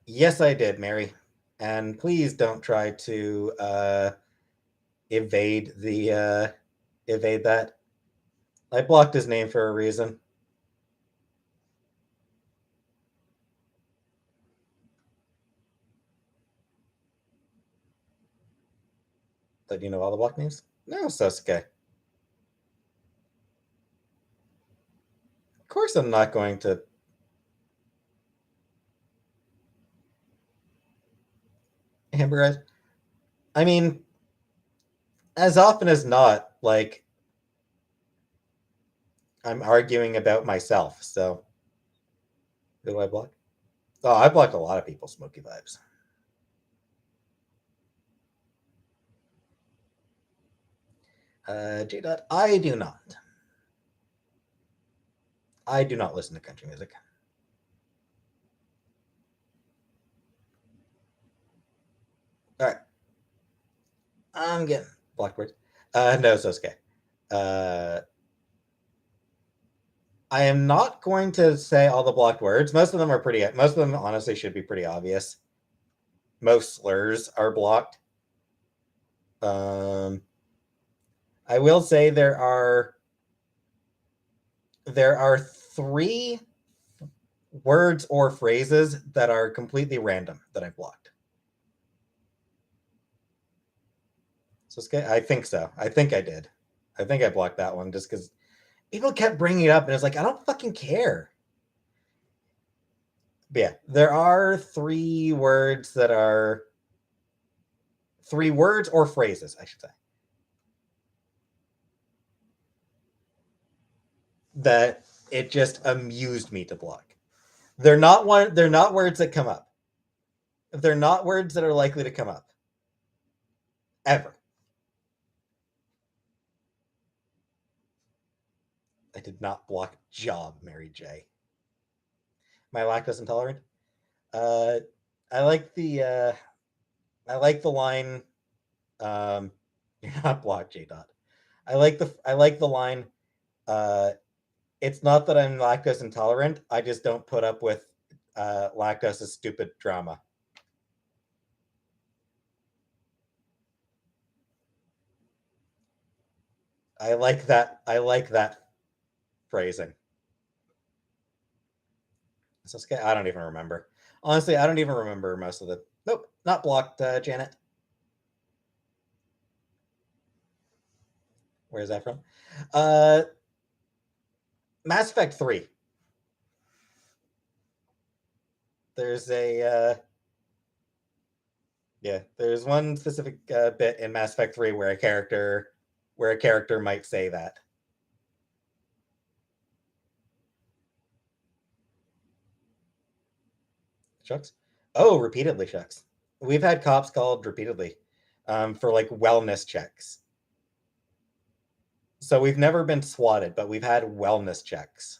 Yes, I did, Mary. And please don't try to evade that. I blocked his name for a reason. But you know all the block names? No, Sasuke. course I'm not going to. Hamburger. I mean, as often as not, like, I'm arguing about myself. So, who do I block? Oh, I blocked a lot of people. Smoky vibes. J. Dot. I do not. I do not listen to country music. All right. I'm getting blocked words. No, Sosuke. Uh, I am not going to say all the blocked words. Most of them are pretty. Most of them, honestly, should be pretty obvious. Most slurs are blocked. Um, I will say there are 3 words or phrases that are completely random that I've blocked. So I think so. I think I did. I think I blocked that one just because people kept bringing it up, and it's like I don't fucking care. But yeah, there are 3 words or phrases, I should say, that it just amused me to block. They're not words that come up. They're not words that are likely to come up ever. I did not block job, Mary J. My lactose intolerant. Uh, I like the line. You're not blocked, J. Dot. I like the line. Uh, it's not that I'm lactose intolerant. I just don't put up with lactose's stupid drama. I like that phrasing. So I don't even remember. Honestly, I don't even remember most of the. Nope, not blocked, Janet. Where's that from? Uh, Mass Effect 3. There's a yeah, there's one specific bit in Mass Effect 3 where a character might say that. Shucks. Oh, repeatedly shucks. We've had cops called repeatedly for like wellness checks. So we've never been swatted, but we've had wellness checks.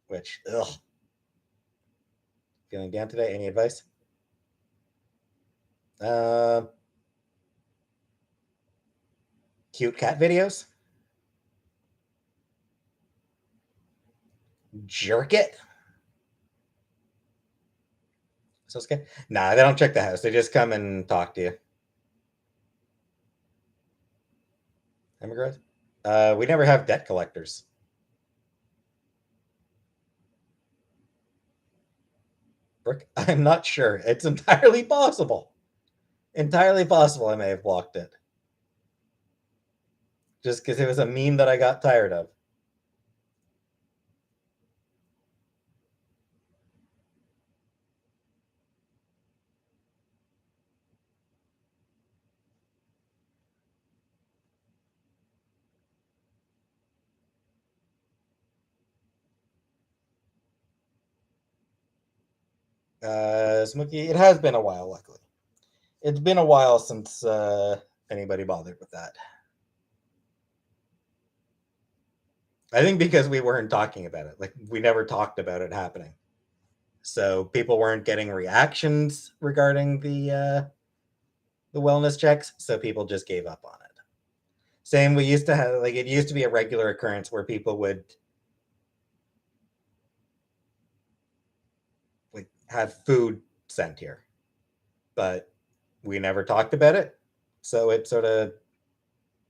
Which, ugh. Feeling down today? Any advice? Uh, cute cat videos? Jerk it? Sosuke? Nah, they don't check the house. They just come and talk to you. Immigrant? We never have debt collectors. Brooke? I'm not sure. It's entirely possible. Entirely possible I may have blocked it. Just because it was a meme that I got tired of. Smokey, it has been a while, luckily. It's been a while since anybody bothered with that. I think because we weren't talking about it. Like, we never talked about it happening. So people weren't getting reactions regarding the wellness checks, so people just gave up on it. Same, we used to have, like, it used to be a regular occurrence where people would like have food sent here, but we never talked about it, so it sort of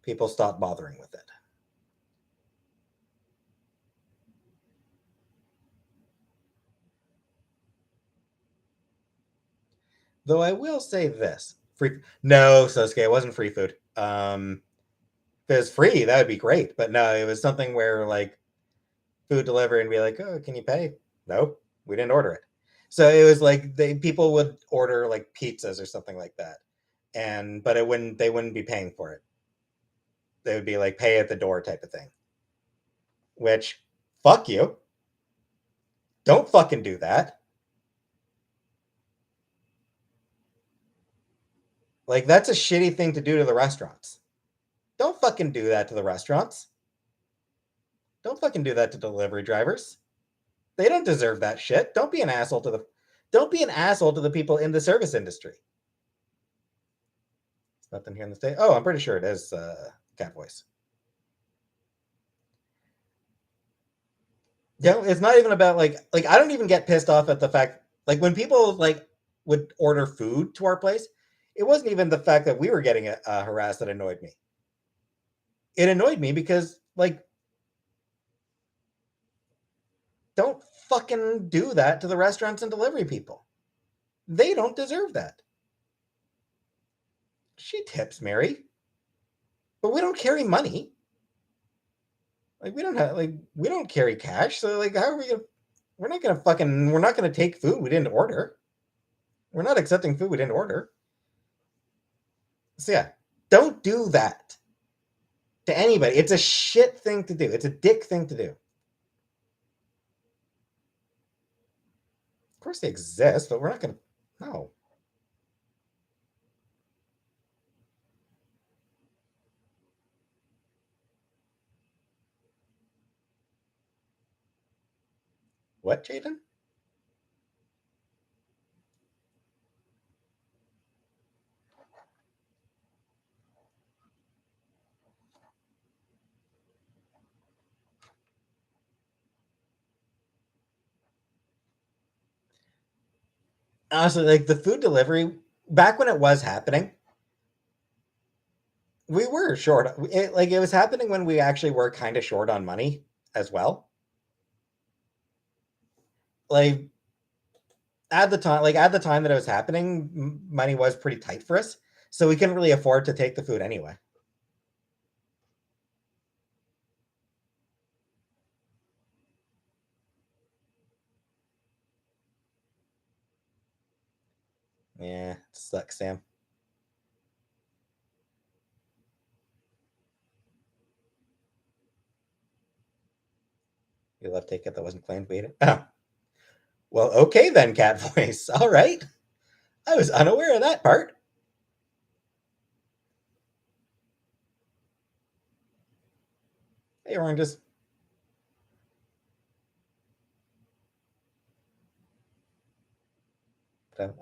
people stopped bothering with it. Though I will say this: free. No, Sosuke, it wasn't free food. If it was free, that would be great, but no, it was something where like food delivery and be like, "Oh, can you pay?" No, we didn't order it. So it was like people would order like pizzas or something like that, but they wouldn't be paying for it. They would be like pay at the door type of thing. Which, fuck you, don't fucking do that. Like that's a shitty thing to do to the restaurants. Don't fucking do that to the restaurants. Don't fucking do that to delivery drivers. They don't deserve that shit. Don't be an asshole to the people in the service industry. There's nothing here in the state. Oh, I'm pretty sure it is cat voice. It's not even about like I don't even get pissed off at the fact like when people like would order food to our place, it wasn't even the fact that we were getting harassed that annoyed me. It annoyed me because like don't fucking do that to the restaurants and delivery people. They don't deserve that. She tips Mary, but we don't carry money. Like we don't carry cash. So like how are we gonna we're not gonna take food we didn't order. We're not accepting food we didn't order. So yeah, don't do that to anybody. It's a shit thing to do. It's a dick thing to do. Of course they exist, but we're not gonna no. What, Jaden? Honestly, like the food delivery back when it was happening, we were short. It was happening when we actually were kind of short on money as well. Like at the time that it was happening, money was pretty tight for us, so we couldn't really afford to take the food anyway. Yeah, it sucks, Sam. You left ticket that wasn't claimed. Waited. Oh, well, okay then, cat voice. All right, I was unaware of that part. Hey, we're just.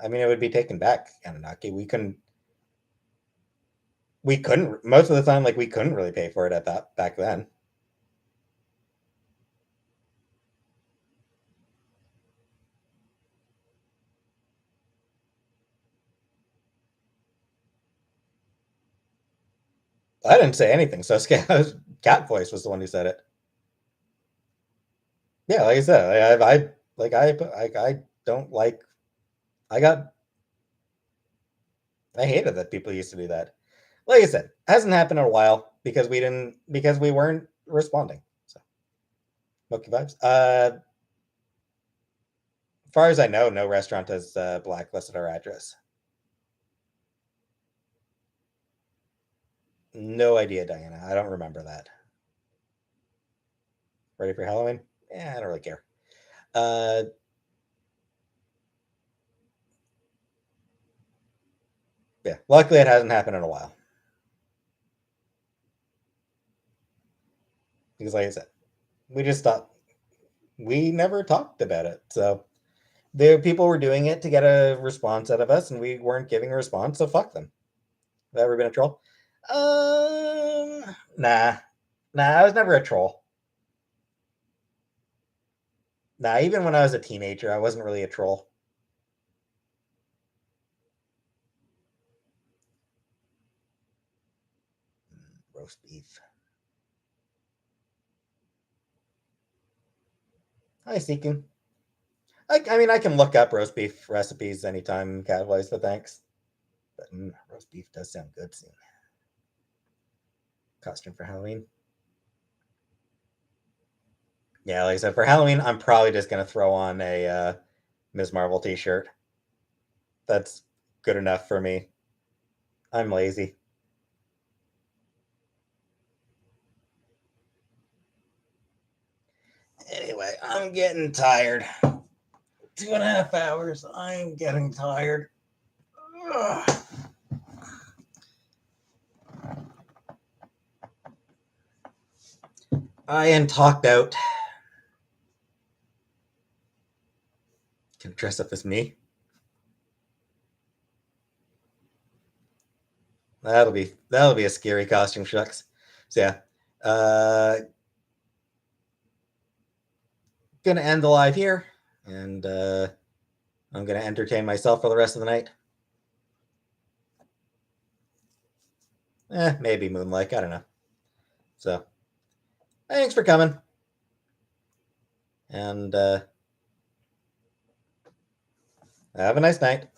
I mean, it would be taken back, Anunnaki. We couldn't most of the time. Like we couldn't really pay for it at that back then. I didn't say anything. So cat voice was the one who said it. Yeah, like I said, I don't like. I got. I hated that people used to do that. Like I said, hasn't happened in a while because we weren't responding. So, Monkey vibes. As far as I know, no restaurant has blacklisted our address. No idea, Diana. I don't remember that. Ready for Halloween? Yeah, I don't really care. Uh, yeah, luckily it hasn't happened in a while. Because, like I said, we just thought we never talked about it. So there, people were doing it to get a response out of us, and we weren't giving a response. So fuck them. Have I ever been a troll? Nah, I was never a troll. Nah, even when I was a teenager, I wasn't really a troll. Roast beef. Hi, Seeking. I mean, I can look up roast beef recipes anytime, Catwise, but thanks. But roast beef does sound good soon. Costume for Halloween. Yeah, like I said, for Halloween, I'm probably just gonna throw on a Ms. Marvel t-shirt. That's good enough for me. I'm lazy. Anyway, I'm getting tired. 2.5 hours. I'm getting tired. Ugh. I am talked out. Can I dress up as me? That'll be a scary costume, shucks. So yeah, gonna end the live here, and I'm gonna entertain myself for the rest of the night. Maybe Moonlight. I don't know. So thanks for coming, and have a nice night.